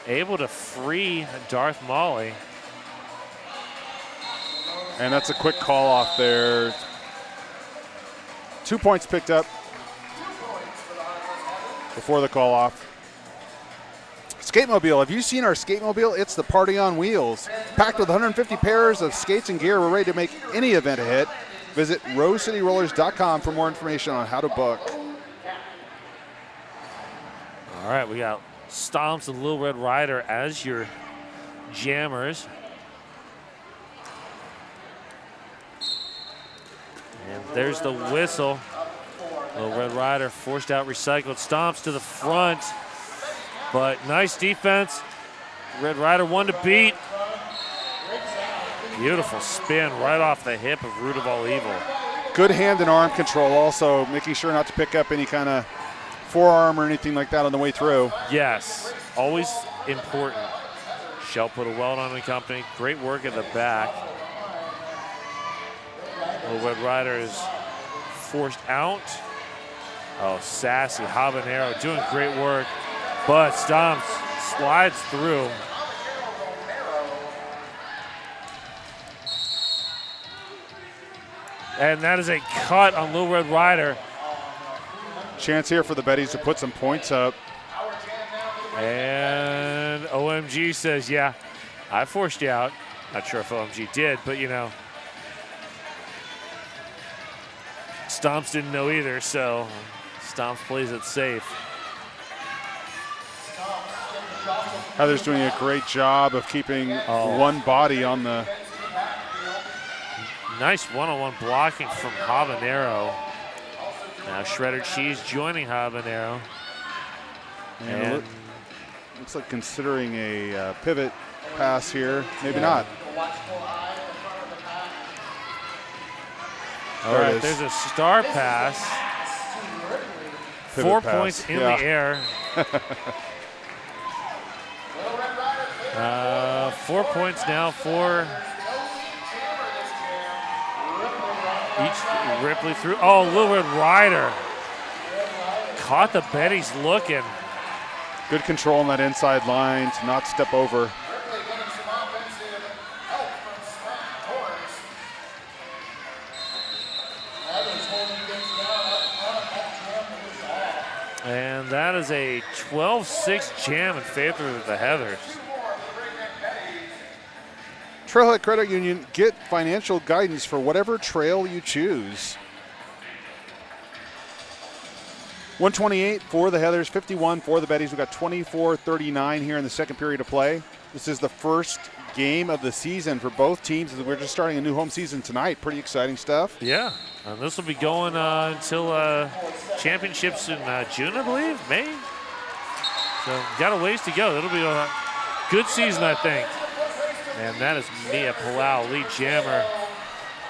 able to free Darth Molly. And that's a quick call off there. 2 points picked up before the call off. Skatemobile, have you seen our Skatemobile? It's the party on wheels. Packed with 150 pairs of skates and gear, we're ready to make any event a hit. Visit rosecityrollers.com for more information on how to book. All right, we got Stomps and Little Red Rider as your jammers. And there's the whistle. Little Red Rider forced out, recycled. Stomps to the front. But nice defense. Red Rider one to beat. Beautiful spin right off the hip of Root of All Evil. Good hand and arm control also, making sure not to pick up any kind of forearm or anything like that on the way through. Yes, always important. Shell put a weld on the company. Great work at the back. Little Red Rider is forced out. Oh, sassy Habanero doing great work. But Stomps slides through. And that is a cut on Little Red Rider. Chance here for the Betties to put some points up. And OMG says, yeah, I forced you out. Not sure if OMG did, but you know. Stomps didn't know either, so Stomps plays it safe. Heather's doing a great job of keeping one body on the... Nice one-on-one blocking from Habanero. Now Shredded Cheese joining Habanero. And looks like considering a pivot pass here. Maybe not. All right, there's a star pass. Pivot 4 pass. points in the air. 4 points now for each Ripley through. Oh, Little Red Rider caught the Betties looking. Good control on that inside line to not step over. And that is a 12-6 jam in favor of the Heathers. Trailhead Credit Union, get financial guidance for whatever trail you choose. 128 for the Heathers, 51 for the Betties. We've got 24-39 here in the second period of play. This is the first game of the season for both teams. We're just starting a new home season tonight. Pretty exciting stuff. Yeah, and this will be going until championships in June, I believe, May. So got a ways to go. It'll be a good season, I think. And that is Mia Palau, lead jammer.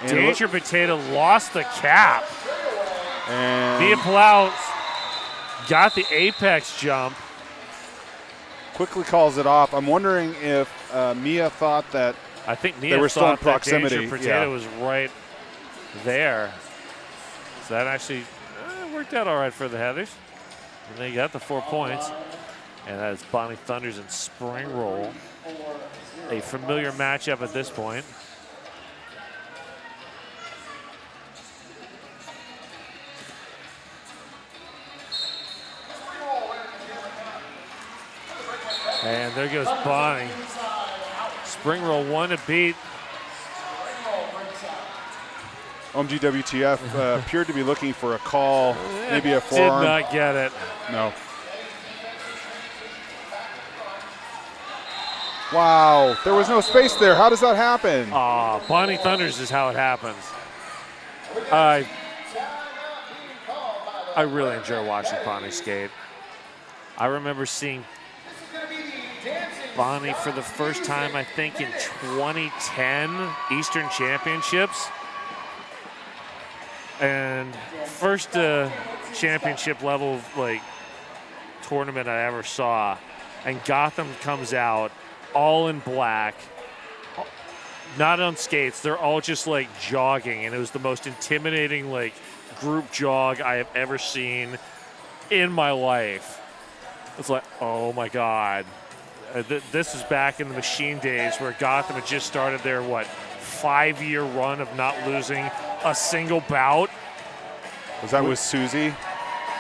Danger Potato lost the cap. And Mia Palau got the apex jump. Quickly calls it off. I'm wondering if Mia thought that I think Mia they were still in thought that proximity. Danger Potato was right there. So that actually worked out all right for the Heathers. And they got the 4 points. And that is Bonnie Thunders and Spring Roll. A familiar matchup at this point. And there goes Bonnie. Spring Roll 1 to beat. OMG WTF appeared to be looking for a call, maybe a forearm. Did not get it. No. Wow, there was no space there. How does that happen? Bonnie Thunders is how it happens. I really enjoy watching Bonnie skate. I remember seeing Bonnie for the first time, I think, in 2010 Eastern Championships. And first championship level tournament I ever saw. And Gotham comes out all in black, not on skates. They're all just jogging, and it was the most intimidating group jog I have ever seen in my life. It's like, oh my God. This is back in the machine days where Gotham had just started their 5-year run of not losing a single bout. Was that with Susie?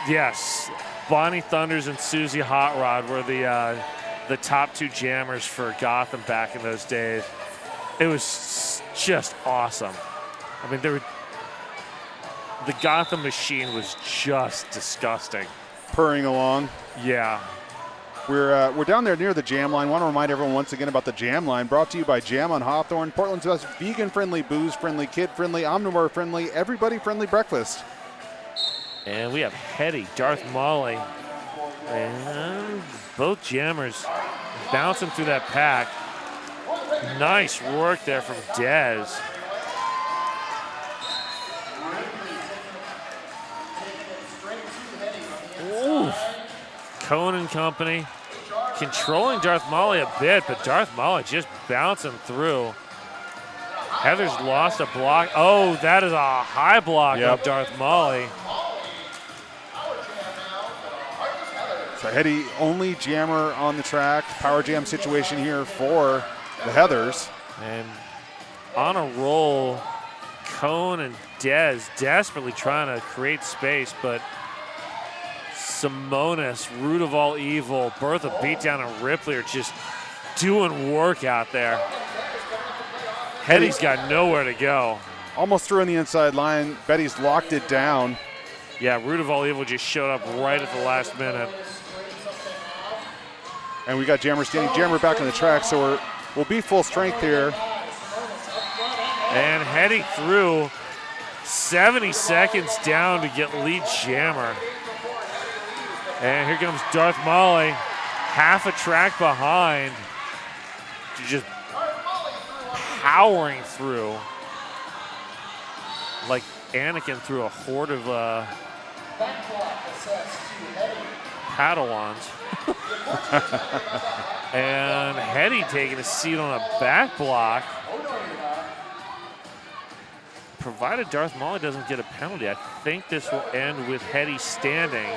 Yes. Bonnie Thunders and Susie Hot Rod were the top 2 jammers for Gotham back in those days. It was just awesome. I mean, the Gotham machine was just disgusting. Purring along. Yeah. We're down there near the jam line. Want to remind everyone once again about the jam line, brought to you by Jam on Hawthorne, Portland's best vegan-friendly, booze-friendly, kid-friendly, omnivore-friendly, everybody-friendly breakfast. And we have Hetty, Darth Molly, and both jammers bouncing through that pack. Nice work there from Dez. Ooh. Cohen and company controlling Darth Molly a bit, but Darth Molly just bouncing through. Heather's lost a block. Oh, that is a high block of Darth Molly. So Hetty, only jammer on the track. Power jam situation here for the Heathers. And on a roll, Cone and Dez desperately trying to create space, but Simonis, Root of All Evil, Bertha Beatdown, and Ripley are just doing work out there. Hetty's got nowhere to go. Almost through on the inside line. Betty's locked it down. Yeah, Root of All Evil just showed up right at the last minute. And we got Jammer standing. Jammer back on the track, so we'll be full strength here. And Hetty through 70 seconds down to get lead jammer. And here comes Darth Molly, half a track behind, just powering through like Anakin through a horde of Padawans. And Hetty taking a seat on a back block. Provided Darth Molly doesn't get a penalty, I think this will end with Hetty standing.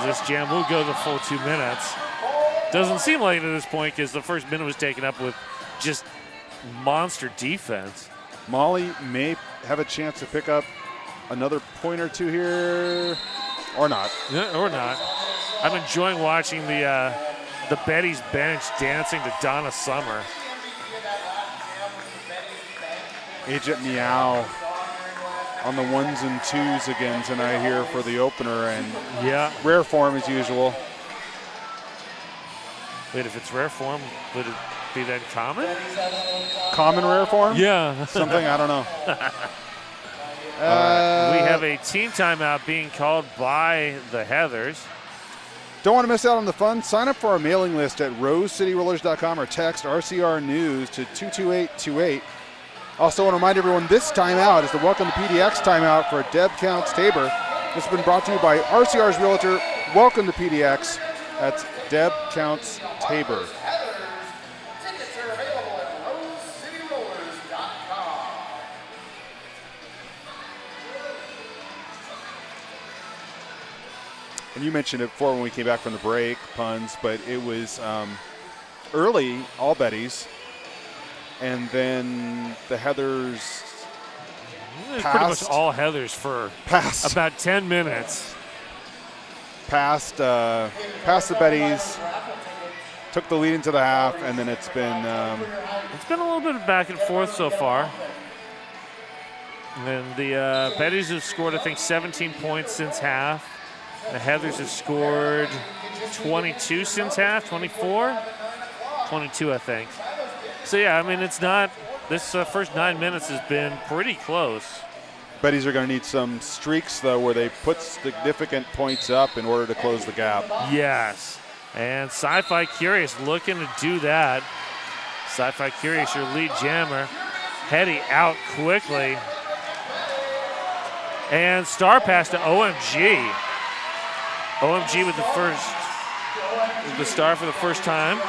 This jam will go the full 2 minutes. Doesn't seem like it at this point because the first minute was taken up with just monster defense. Molly may have a chance to pick up another point or two here, or not. Yeah, or not. I'm enjoying watching the Betties bench dancing to Donna Summer. Agent Meow on the 1s and 2s again tonight here for the opener, and yeah, rare form as usual. Wait, if it's rare form, would it be that common? Common rare form? Yeah. Something, I don't know. We have a team timeout being called by the Heathers. Don't want to miss out on the fun? Sign up for our mailing list at rosecityrollers.com or text RCR News to 22828. Also want to remind everyone this timeout is the Welcome to PDX timeout for Deb Counts Tabor. This has been brought to you by RCR's Realtor. Welcome to PDX. That's Deb Counts Tabor. Tickets are available at rosecityrollers.com. And you mentioned it before when we came back from the break, Puns, but it was early, all Betties. And then the Heathers Pretty much all Heathers for about 10 minutes. Past the Betties, took the lead into the half, and then it's been a little bit of back and forth so far. And the Betties have scored, I think, 17 points since half. The Heathers have scored 22 since half, 24? 22, I think. So, yeah, I mean, it's not – this first 9 minutes has been pretty close. Betties are going to need some streaks, though, where they put significant points up in order to close the gap. Yes. And Sci-Fi Curious looking to do that. Sci-Fi Curious, your lead jammer. Hetty out quickly. And star pass to OMG. OMG with the star for the first time.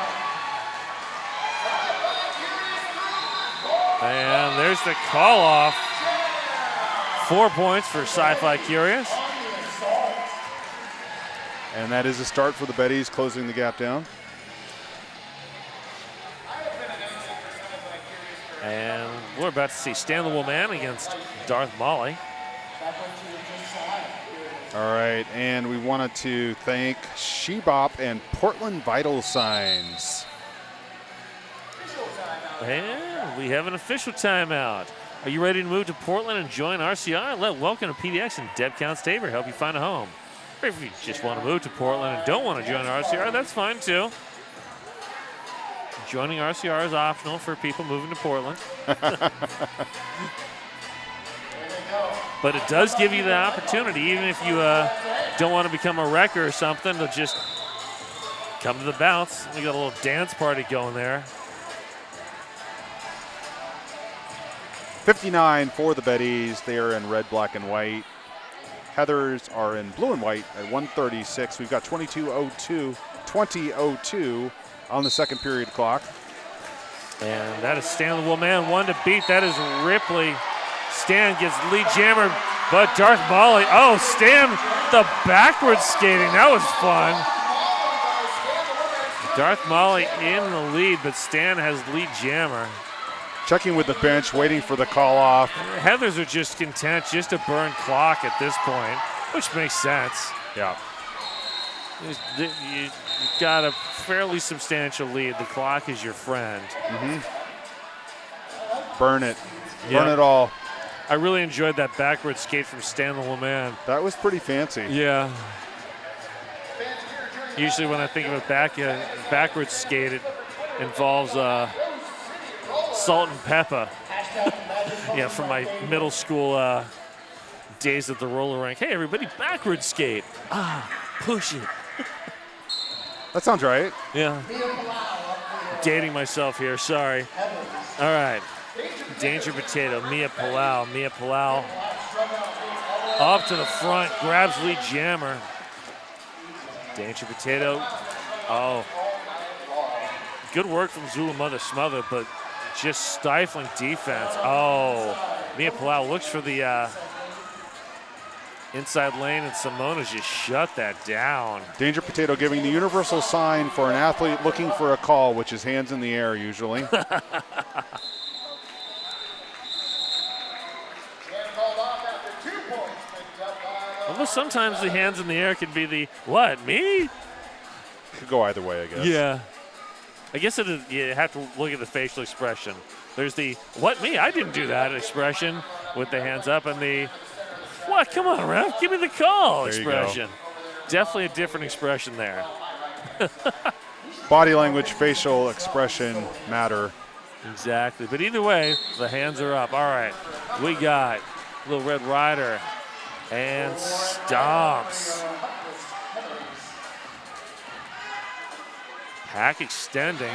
And there's the call off. 4 points for Sci-Fi Curious. And that is a start for the Betties, closing the gap down. And we're about to see Stan the Woolman against Darth Molly. All right, and we wanted to thank Shebop and Portland Vital Signs. And we have an official timeout. Are you ready to move to Portland and join RCR? Let Welcome to PDX and Deb Counts Tabor help you find a home. Or if you just want to move to Portland and don't want to join RCR, that's fine too. Joining RCR is optional for people moving to Portland. But it does give you the opportunity, even if you don't want to become a wrecker or something, to just come to the bounce. We got a little dance party going there. 59 for the Betties. They are in red, black, and white. Heathers are in blue and white at 1:36. We've got 20:02 on the second period clock. And that is Stan the Woolman, one to beat. That is Ripley. Stan gets lead jammer, but Darth Molly. Oh, Stan, the backwards skating. That was fun. Darth Molly in the lead, but Stan has lead jammer. Checking with the bench, waiting for the call off. Heathers are just content just to burn clock at this point, which makes sense. Yeah. You've got a fairly substantial lead. The clock is your friend. Mm-hmm. Burn it. Yep. Burn it all. I really enjoyed that backwards skate from Stan the Woolman. That was pretty fancy. Yeah. Usually when I think of a backwards skate, it involves salt and pepper. Yeah, from my middle school days at the roller rink. Hey, everybody, backwards skate. Push it. That sounds right. Yeah. Dating myself here, sorry. All right. Danger Potato, Mia Palau. Mia Palau up to the front, grabs lead jammer. Danger Potato. Oh. Good work from Zulu Mother Smother, but just stifling defense. Oh. Mia Palau looks for the inside lane, and Simona's just shut that down. Danger Potato giving the universal sign for an athlete looking for a call, which is hands in the air usually. Although sometimes the hands in the air can be the, what, me? Could go either way, I guess. Yeah. I guess it is, you have to look at the facial expression. There's the, what, me? I didn't do that expression with the hands up, and the, what, come on, ref, give me the call expression. Definitely a different expression there. Body language, facial expression matter. Exactly. But either way, the hands are up. All right. We got Little Red Rider and stomps. Pack extending.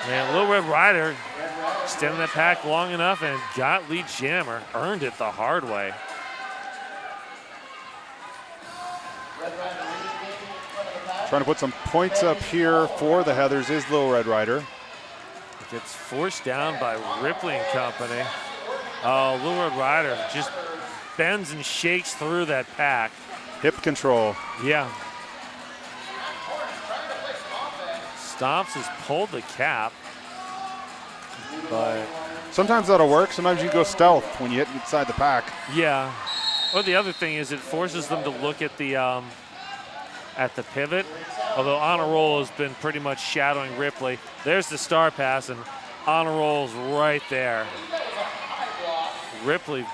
Man, Little Red Rider extending that pack long enough and got lead jammer. Earned it the hard way. Trying to put some points up here for the Heathers is Little Red Rider. Gets forced down by Ripley and company. Oh, Little Red Rider just bends and shakes through that pack. Hip control. Yeah. Stomps has pulled the cap, but sometimes that'll work. Sometimes you go stealth when you hit inside the pack. yeah. Or the other thing is it forces them to look at the pivot. Although Honor Roll has been pretty much shadowing Ripley. There's the star pass, and Honor Roll's right there. Ripley.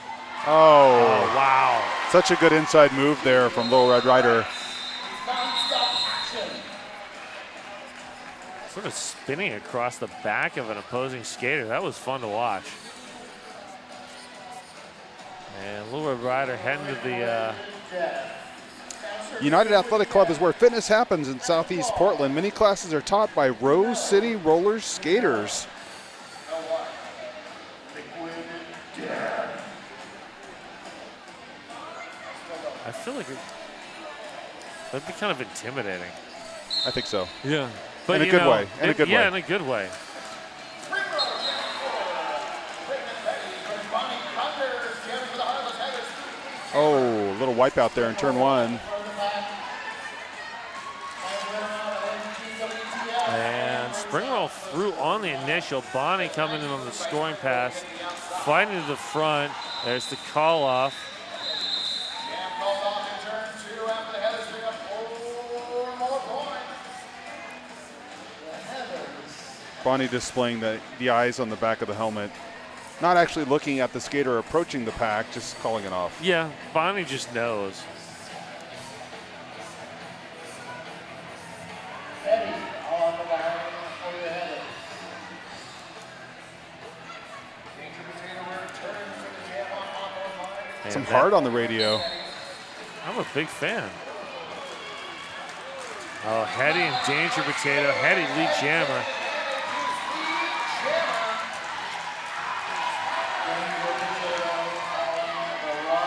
Oh, wow. Such a good inside move there from Little Red Rider. Sort of spinning across the back of an opposing skater. That was fun to watch. And Little Red Rider heading to the United Athletic Club is where fitness happens in Southeast Portland. Many classes are taught by Rose City Rollers skaters. I feel like that'd be kind of intimidating. I think so. Yeah. But in a good way. In a good way. Yeah, in a good way. Oh, a little wipeout there in turn one. And Springwell through on the initial. Bonnie coming in on the scoring pass. Fighting to the front. There's the call off. Bonnie displaying the eyes on the back of the helmet. Not actually looking at the skater approaching the pack, just calling it off. Yeah, Bonnie just knows. Some hard on the radio. I'm a big fan. Oh, Hetty and Danger Potato. Hetty lead jammer.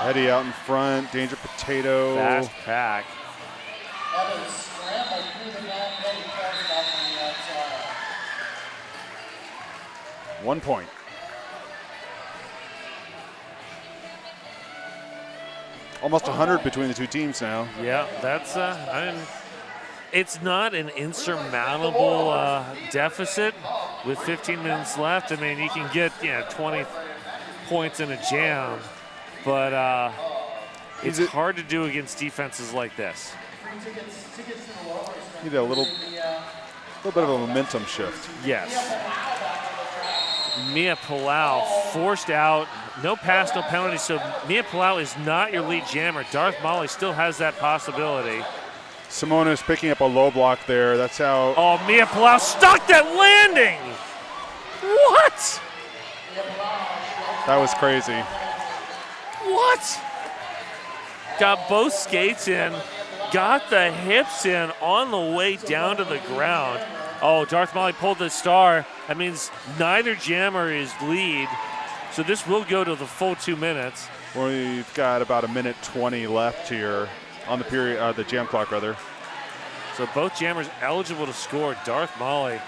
Hetty out in front, Danger Potato. Fast pack. 1 point. Almost 100 between the two teams now. Yeah, that's it's not an insurmountable deficit with 15 minutes left. I mean, you can get 20 points in a jam, but it's hard to do against defenses like this. Need a little bit of a momentum shift. Yes. Mia Palau forced out. No pass, no penalty, so Mia Palau is not your lead jammer. Darth Molly still has that possibility. Simona is picking up a low block there. That's how. Oh, Mia Palau stuck that landing. What? That was crazy. What? Got both skates in, got the hips in on the way down to the ground. Oh, Darth Molly pulled the star. That means neither jammer is lead. So this will go to the full 2 minutes. We've got about 1:20 left here on the period, the jam clock rather. So both jammers eligible to score. Darth Molly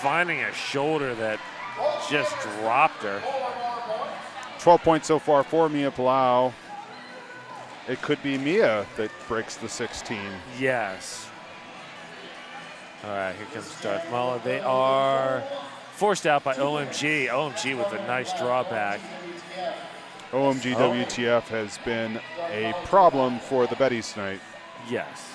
finding a shoulder that just dropped her. 12 points so far for Mia Palau. It could be Mia that breaks the 16. Yes. All right, here comes Darth Mala. They are forced out by OMG. OMG with a nice drawback. OMG WTF has been a problem for the Betties tonight. Yes.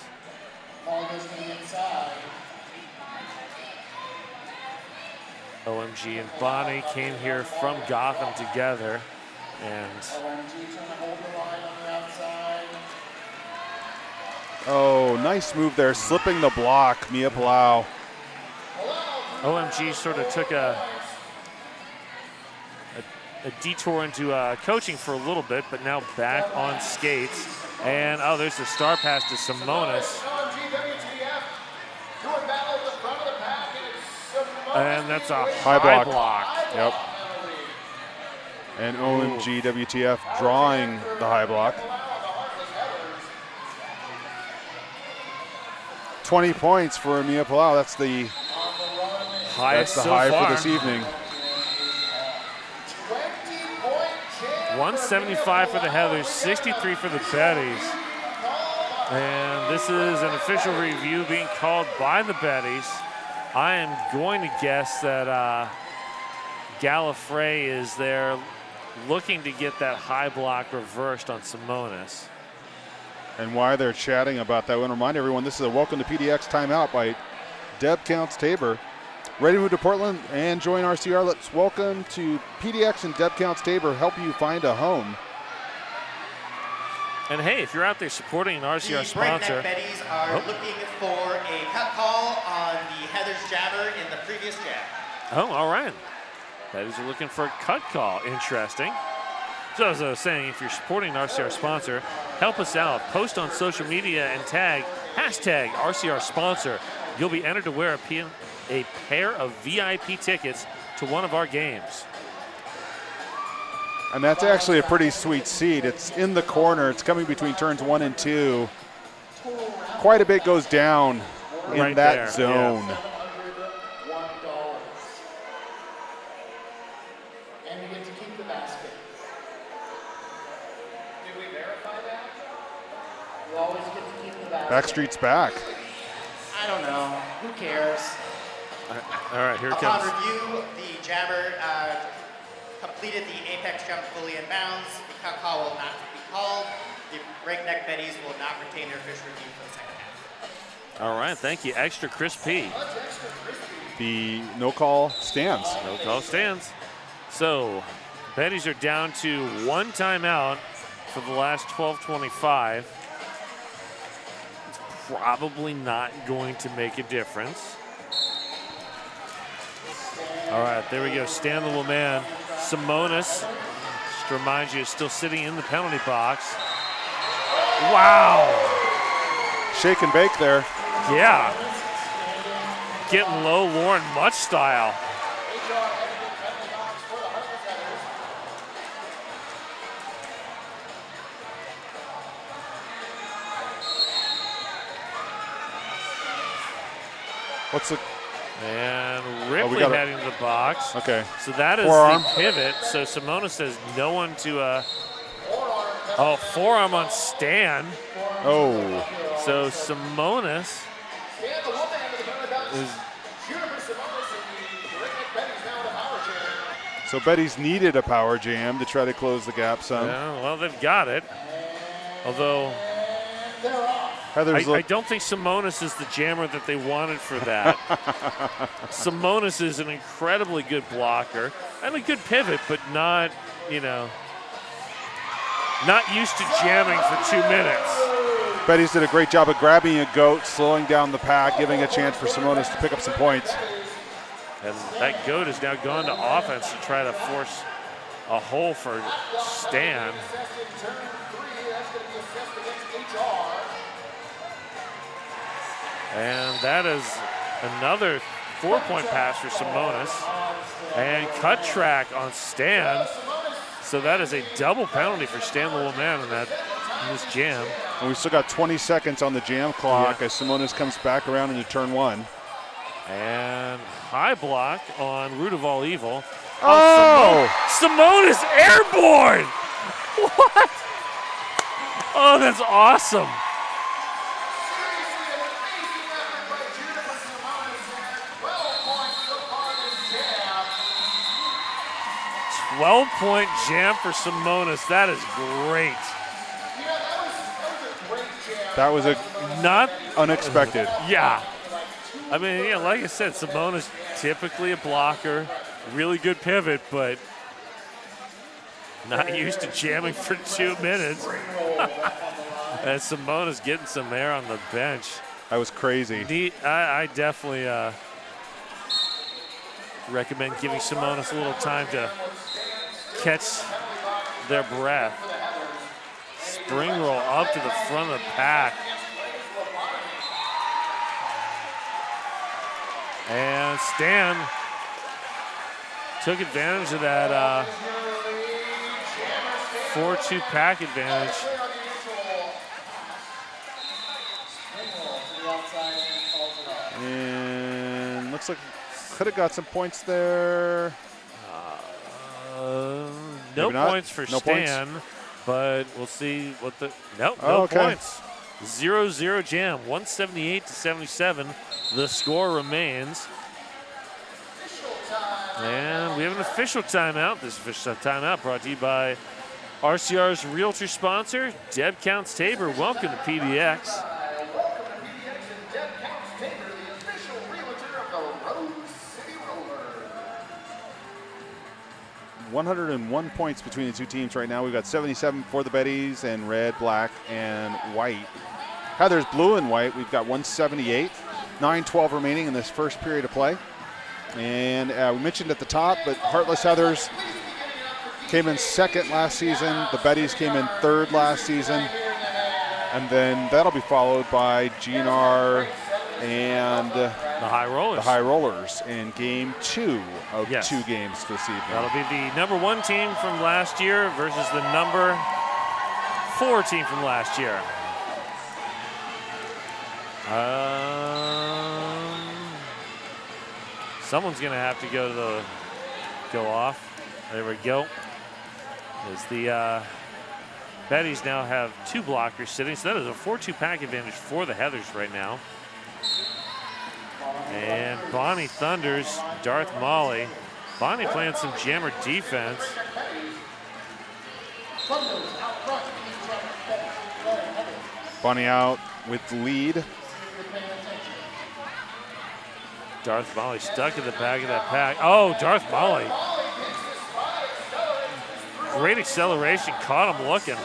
OMG and Bonnie came here from Gotham together, and oh, nice move there, slipping the block, Mia Palau. OMG sort of took a detour into coaching for a little bit, but now back on skates. And oh, there's the star pass to Simonis. And that's a high block. Yep. And OMG WTF drawing the high block. 20 points for Mia Palau. That's the highest so high far for this evening. 175 for the Heathers, 63 for the Betties. And this is an official review being called by the Betties. I am going to guess that Gallifrey is there looking to get that high block reversed on Simonis. And while they're chatting about that, I want to remind everyone this is a Welcome to PDX timeout by Deb Counts Tabor. Ready to move to Portland and join RCR? Let's welcome to PDX and Deb Counts Tabor, help you find a home. And hey, if you're out there supporting an RCR sponsor. The Betties are looking for a cut call on the Heathers Jabber in the previous jab. Oh, all right. Betties are looking for a cut call. Interesting. So as I was saying, if you're supporting an RCR sponsor, help us out. Post on social media and tag hashtag RCR sponsor. You'll be entered to wear a pair of VIP tickets to one of our games. And that's actually a pretty sweet seat. It's in the corner. It's coming between turns 1 and 2. Quite a bit goes down in right that there, zone. Yeah. And you get to keep the basket. Did we verify that? You always get to keep the basket. Backstreet's back. I don't know. Who cares? All right, here it Upon comes. review, the Jabber completed the apex jump fully in bounds. The cut call will not be called. The Breakneck Betties will not retain their fish review for the second half. All right, thank you. Extra crispy. The no call stands. No call stands. So, Betties are down to one timeout for the last 12:25. It's probably not going to make a difference. All right, there we go. Stan the little man. Simonis, just to remind you, is still sitting in the penalty box. Wow. Shake and bake there. Yeah. Getting low, Lauren Much style. What's the... And Ripley heading to the box. Okay. So that is forearm. the pivot. So Simona says no one to forearm on Stan. Oh. So Simonis is... So Betty's needed a power jam to try to close the gap some. Yeah, well, they've got it. Although I don't think Simonis is the jammer that they wanted for that. Simonis is an incredibly good blocker and a good pivot, but not, not used to jamming for 2 minutes. Betty's did a great job of grabbing a goat, slowing down the pack, giving a chance for Simonis to pick up some points. And that goat has now gone to offense to try to force a hole for Stan. And that is another 4-point pass for Simonis. And cut track on Stan. So that is a double penalty for Stan the little man in this jam. And we still got 20 seconds on the jam clock as Simonis comes back around into turn 1. And high block on Root of All Evil. Oh! Simone is airborne! What? Oh, that's awesome. "12-point jam for Simonis." That is great. That was Not unexpected. Yeah. I mean, yeah, like I said, Simonis typically a blocker, really good pivot, but not used to jamming for 2 minutes. And Simonis getting some air on the bench. That was crazy. I definitely recommend giving Simonis a little time to catch their breath. Spring roll up to the front of the pack. And Stan took advantage of that 4-2 pack advantage. And looks like could have got some points there. No Maybe not. points for No Stan, points. but we'll see what the no Okay. points. 0-0 jam, 178-77. The score remains. And we have an official timeout. This official timeout brought to you by RCR's Realtor sponsor, Deb Counts Tabor. Welcome to PDX. 101 points between the two teams right now. We've got 77 for the Betties and red, black, and white. Heather's blue and white. We've got 178. 9:12 remaining in this first period of play. And we mentioned at the top, but Heartless Heathers came in second last season. The Betties came in third last season. And then that'll be followed by GNR and The High Rollers. the High Rollers in game 2 of Yes. 2 games this evening. That'll be the number 1 team from last year versus the number 4 team from last year. Someone's gonna have to go off. There we go. As the Betties now have 2 blockers sitting, so that is a 4-2 pack advantage for the Heathers right now. And Bonnie thunders Darth Molly. Bonnie playing some jammer defense. Bonnie out with the lead. Darth Molly stuck in the back of that pack. Oh, Darth Molly. Great acceleration, caught him looking.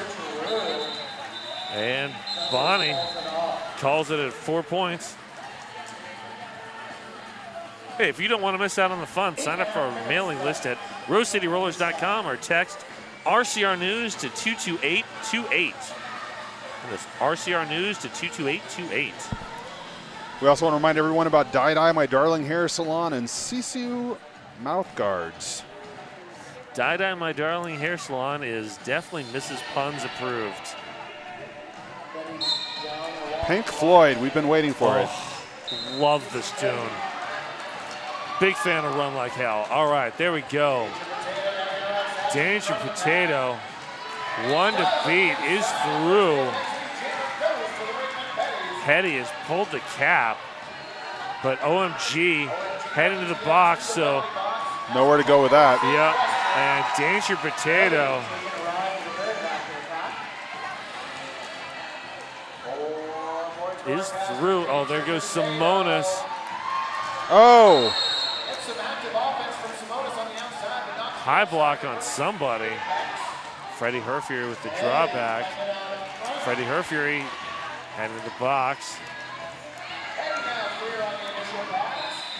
And Bonnie calls it at 4 points. Hey, if you don't want to miss out on the fun, sign up for our mailing list at rosecityrollers.com or text RCR News to 22828. And that's RCR News to 22828. We also want to remind everyone about Dye My Darling Hair Salon and Sisu Mouth Guards. Dye My Darling Hair Salon is definitely Mrs. Puns approved. Pink Floyd, we've been waiting for it. Love this tune. Big fan of Run Like Hell. All right, there we go. Danger Potato, 1 to beat, is through. Petty has pulled the cap, but OMG heading to the box, so. Nowhere to go with that. Yeah, and Danger Potato. Is through. Oh, there goes Simonis. Oh! High block on somebody. Freddie Herfury with the drawback. Freddie Herfury heading to the box.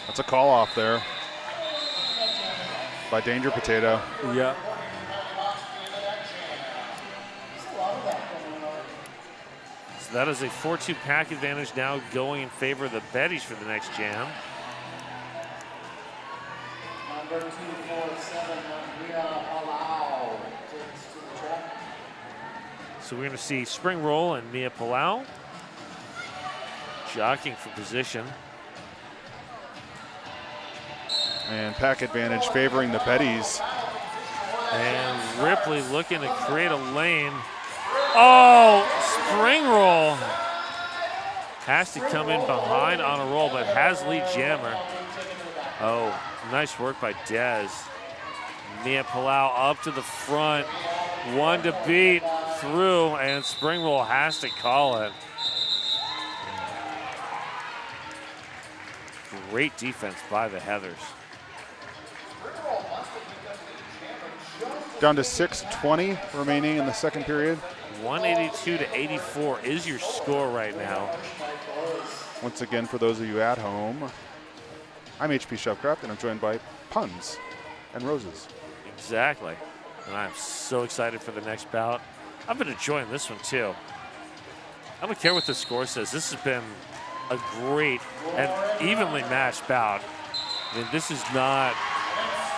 That's a call off there by Danger Potato. Yeah. So that is a 4-2 pack advantage now going in favor of the Betties for the next jam. Number 247, Mia Palau. So we're going to see Spring Roll and Mia Palau jockeying for position. And pack advantage favoring the Betties. And Ripley looking to create a lane. Oh, spring roll. Has to come in behind on a roll, but has lead jammer. Oh, nice work by Dez. Mia Palau up to the front. One to beat through, and spring roll has to call it. Great defense by the Heathers. Down to 6:20 remaining in the second period. 182 to 84 is your score right now. Once again, for those of you at home, I'm HP Chefcraft, and I'm joined by Puns and Roses. Exactly. And I'm so excited for the next bout. I'm going to join this one too. I don't care what the score says. This has been a great and evenly matched bout. I mean, this is not.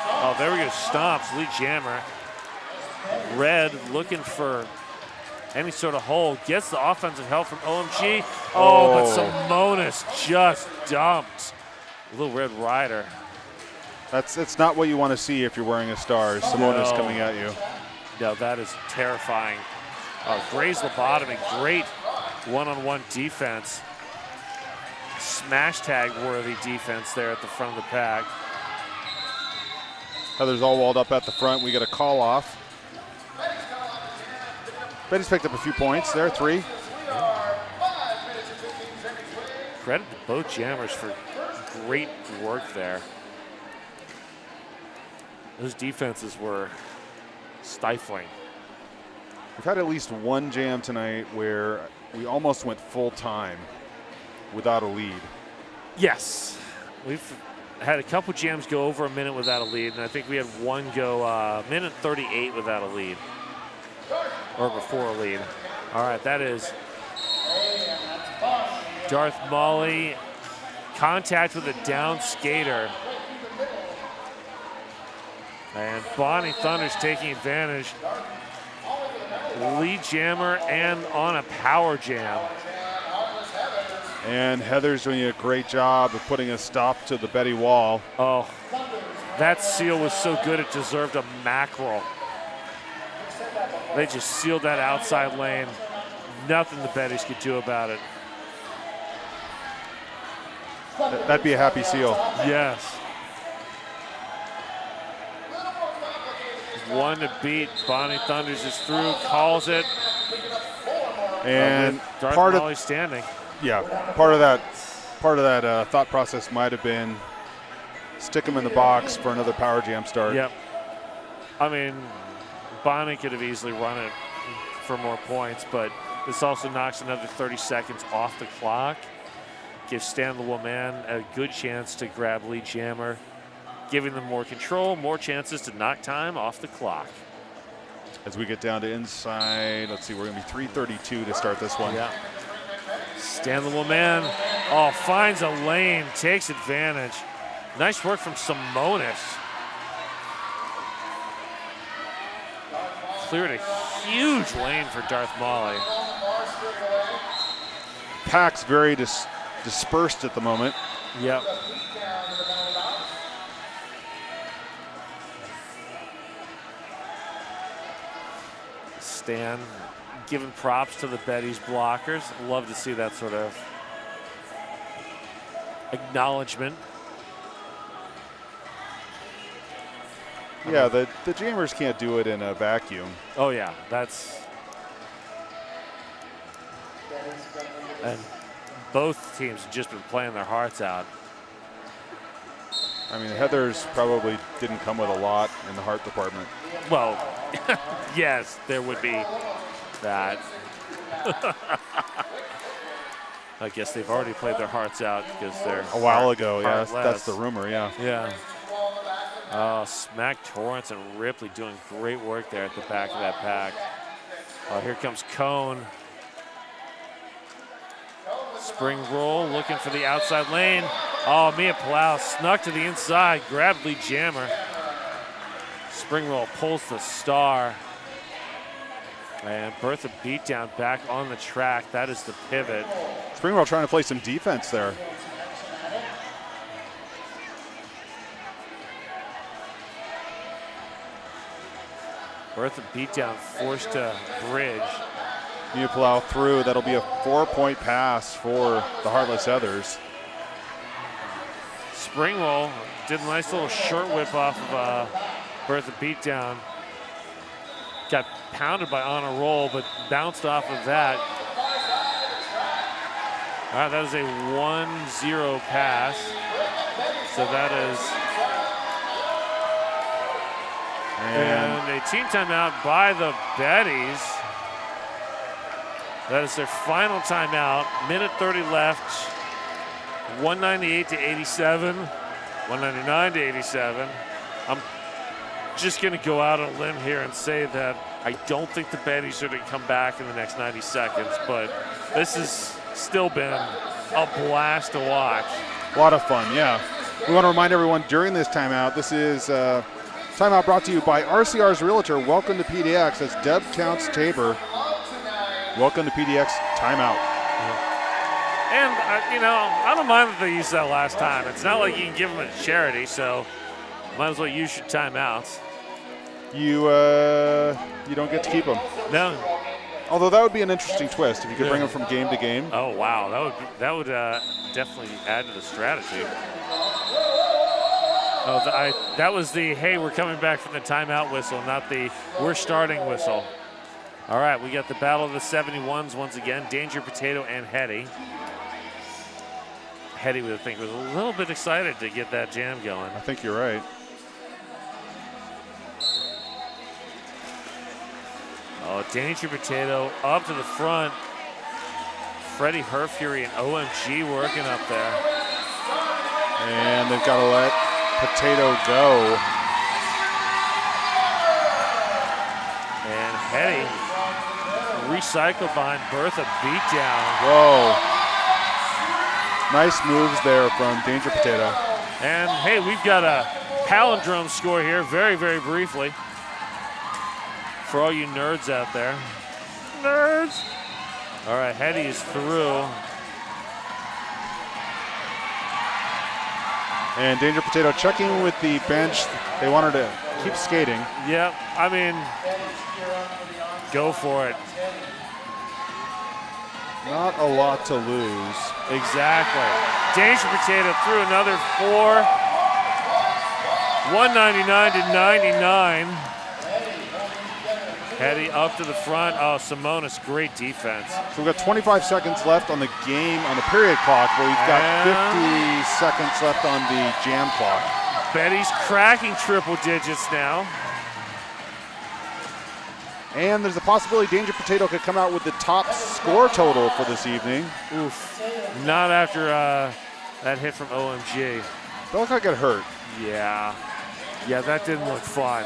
Oh, there we go. Stomps, lead jammer. Red looking for any sort of hole. Gets the offensive help from OMG. Oh, but Simonis just dumped. Little Red Rider. It's not what you want to see if you're wearing a star. Simonis coming at you. No, that is terrifying. Gray's lobotomy, great one-on-one defense. Smash tag worthy defense there at the front of the pack. Heather's all walled up at the front. We get a call off. Betty's picked up a few points there, 3. Credit to both jammers for great work there. Those defenses were stifling. We've had at least one jam tonight where we almost went full time without a lead. Yes. We've had a couple jams go over a minute without a lead, and I think we had one go minute 38 without a lead. Or before a lead. All right, that is Darth Molly. Contact with a down skater. And Bonnie Thunder's taking advantage. Lead jammer and on a power jam. And Heather's doing a great job of putting a stop to the Betty wall. Oh, that seal was so good it deserved a mackerel. They just sealed that outside lane. Nothing the Betties could do about it. That'd be a happy seal. Yes. One to beat. Bonnie Thunders is through, calls it. And Darth part Molly of standing. part of that thought process might have been stick him in the box for another power jam start. Yep. I mean, Bonnie could have easily run it for more points, but this also knocks another 30 seconds off the clock. Gives Stan the Woman a good chance to grab lead jammer, giving them more control, more chances to knock time off the clock. As we get down to inside, let's see, we're going to be 3:32 to start this one. Yeah. Stan the Woman, finds a lane, takes advantage. Nice work from Simonis. Cleared a huge lane for Darth Molly. Pack's very dispersed at the moment. Yep. Stan giving props to the Betties blockers. Love to see that sort of acknowledgement. Yeah, the jammers can't do it in a vacuum. Oh yeah, that's. And both teams have just been playing their hearts out. I mean, Heather's probably didn't come with a lot in the heart department. Well, yes, there would be that. I guess they've already played their hearts out because they're A while ago, yeah, heartless. that's the rumor, yeah. Yeah. Smack Torrance and Ripley doing great work there at the back of that pack. Here comes Cone. Spring roll, looking for the outside lane. Mia Palau snuck to the inside, grabbed lead jammer. Spring roll pulls the star. And Bertha beatdown back on the track. That is the pivot. Springwell trying to play some defense there. Bertha beatdown, forced to bridge. You plow through. That'll be a 4-point pass for the Heartless Heathers. Spring roll, did a nice little short whip off of Bertha beatdown. Got pounded by on a roll, but bounced off of that. All right, that is a 1-0 pass. So that is, and a team timeout by the Betties. That is their final timeout. Minute 30 left. 198 to 87. 199 to 87. I'm just going to go out on a limb here and say that I don't think the Betties are going to come back in the next 90 seconds, but this has still been a blast to watch. A lot of fun, yeah. We want to remind everyone during this timeout, this is timeout brought to you by RCR's Realtor. Welcome to PDX. That's Deb Counts Tabor. Welcome to PDX timeout. And, I don't mind that they used that last time. It's not like you can give them a charity, so might as well use your timeouts. You don't get to keep them. No. Although that would be an interesting twist if you could bring them from game to game. Oh, wow. That would definitely add to the strategy. Oh, that was the, hey, we're coming back from the timeout whistle, not the we're starting whistle. All right, we got the battle of the 71s once again. Danger Potato and Hetty. Hetty, I think, was a little bit excited to get that jam going. I think you're right. Oh, Danger Potato up to the front. Freddie Herfury and OMG working up there. And they've got to let Potato go. And Hetty recycled behind Bertha beatdown. Whoa. Nice moves there from Danger Potato. And hey, we've got a palindrome score here very, very briefly. For all you nerds out there. Nerds! All right, Hetty is through. And Danger Potato checking with the bench. They want her to keep skating. Yep, I mean, go for it. Not a lot to lose. Exactly. Danger Potato through another 4. 199 to 99. Hetty up to the front. Oh, Simonis, great defense. So we've got 25 seconds left on the game, on the period clock, where we've got 50 seconds left on the jam clock. Betty's cracking triple digits now. And there's a possibility Danger Potato could come out with the top score total for this evening. Oof. Not after that hit from OMG. Don't look like it hurt. Yeah. Yeah, that didn't look fun.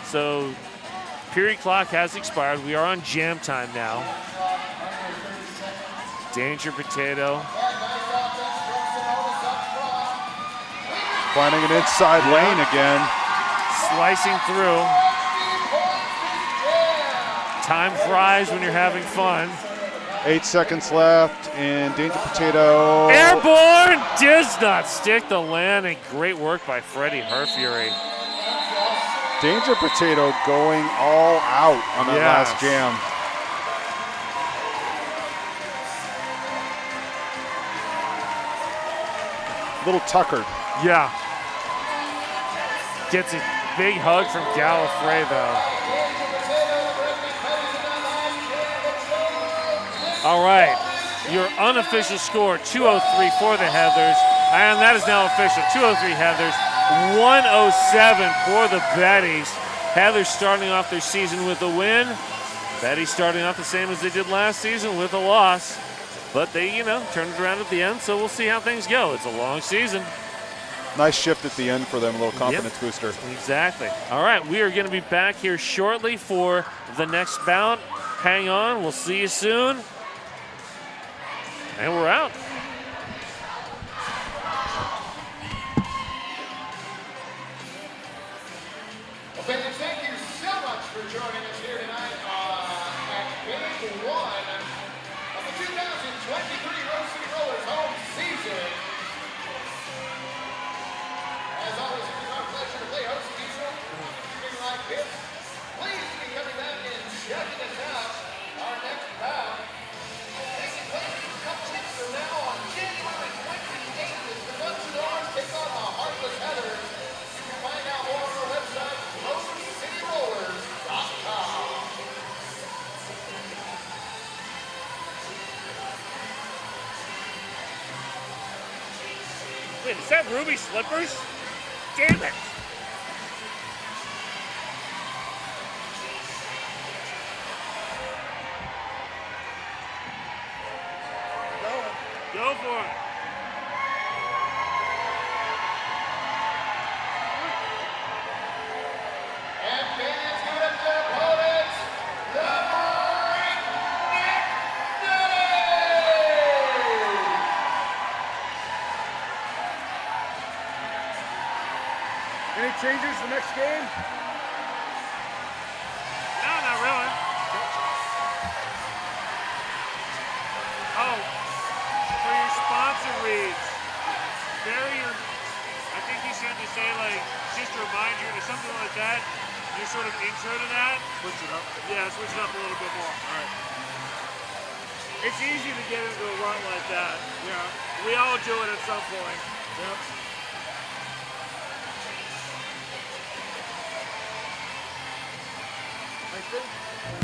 So, period clock has expired. We are on jam time now. Danger Potato. Finding an inside lane again. Slicing through. Time flies when you're having fun. 8 seconds left, and Danger Potato. Airborne does not stick the landing. Great work by Freddie Herfury. Danger Potato going all out on that last jam. Little tuckered. Yeah. Gets a big hug from Gallifrey, though. All right, your unofficial score, 203 for the Heathers, and that is now official, 203 Heathers, 107 for the Betties. Heathers starting off their season with a win. Betties starting off the same as they did last season with a loss. But they, turned it around at the end, so we'll see how things go. It's a long season. Nice shift at the end for them, a little confidence booster. Exactly. All right, we are going to be back here shortly for the next bout. Hang on, we'll see you soon. And we're out. Well, Betty, thank you so much for joining us here tonight at Game 1 of the 2023 Rose City Rollers home season. As always, it is our pleasure to play host to each one second. Is that Ruby Slippers? Damn it. Go for it. And fans give it their opponents, the Breakneck Betties! Any changes the next game? No, not really. Oh, for your sponsor reads, I think he said to say, like, just to remind you or something like that, your sort of intro to that. Switch it up. Yeah, switch it up a little bit more. All right. It's easy to get into a rut like that. Yeah. We all do it at some point. Yep. I think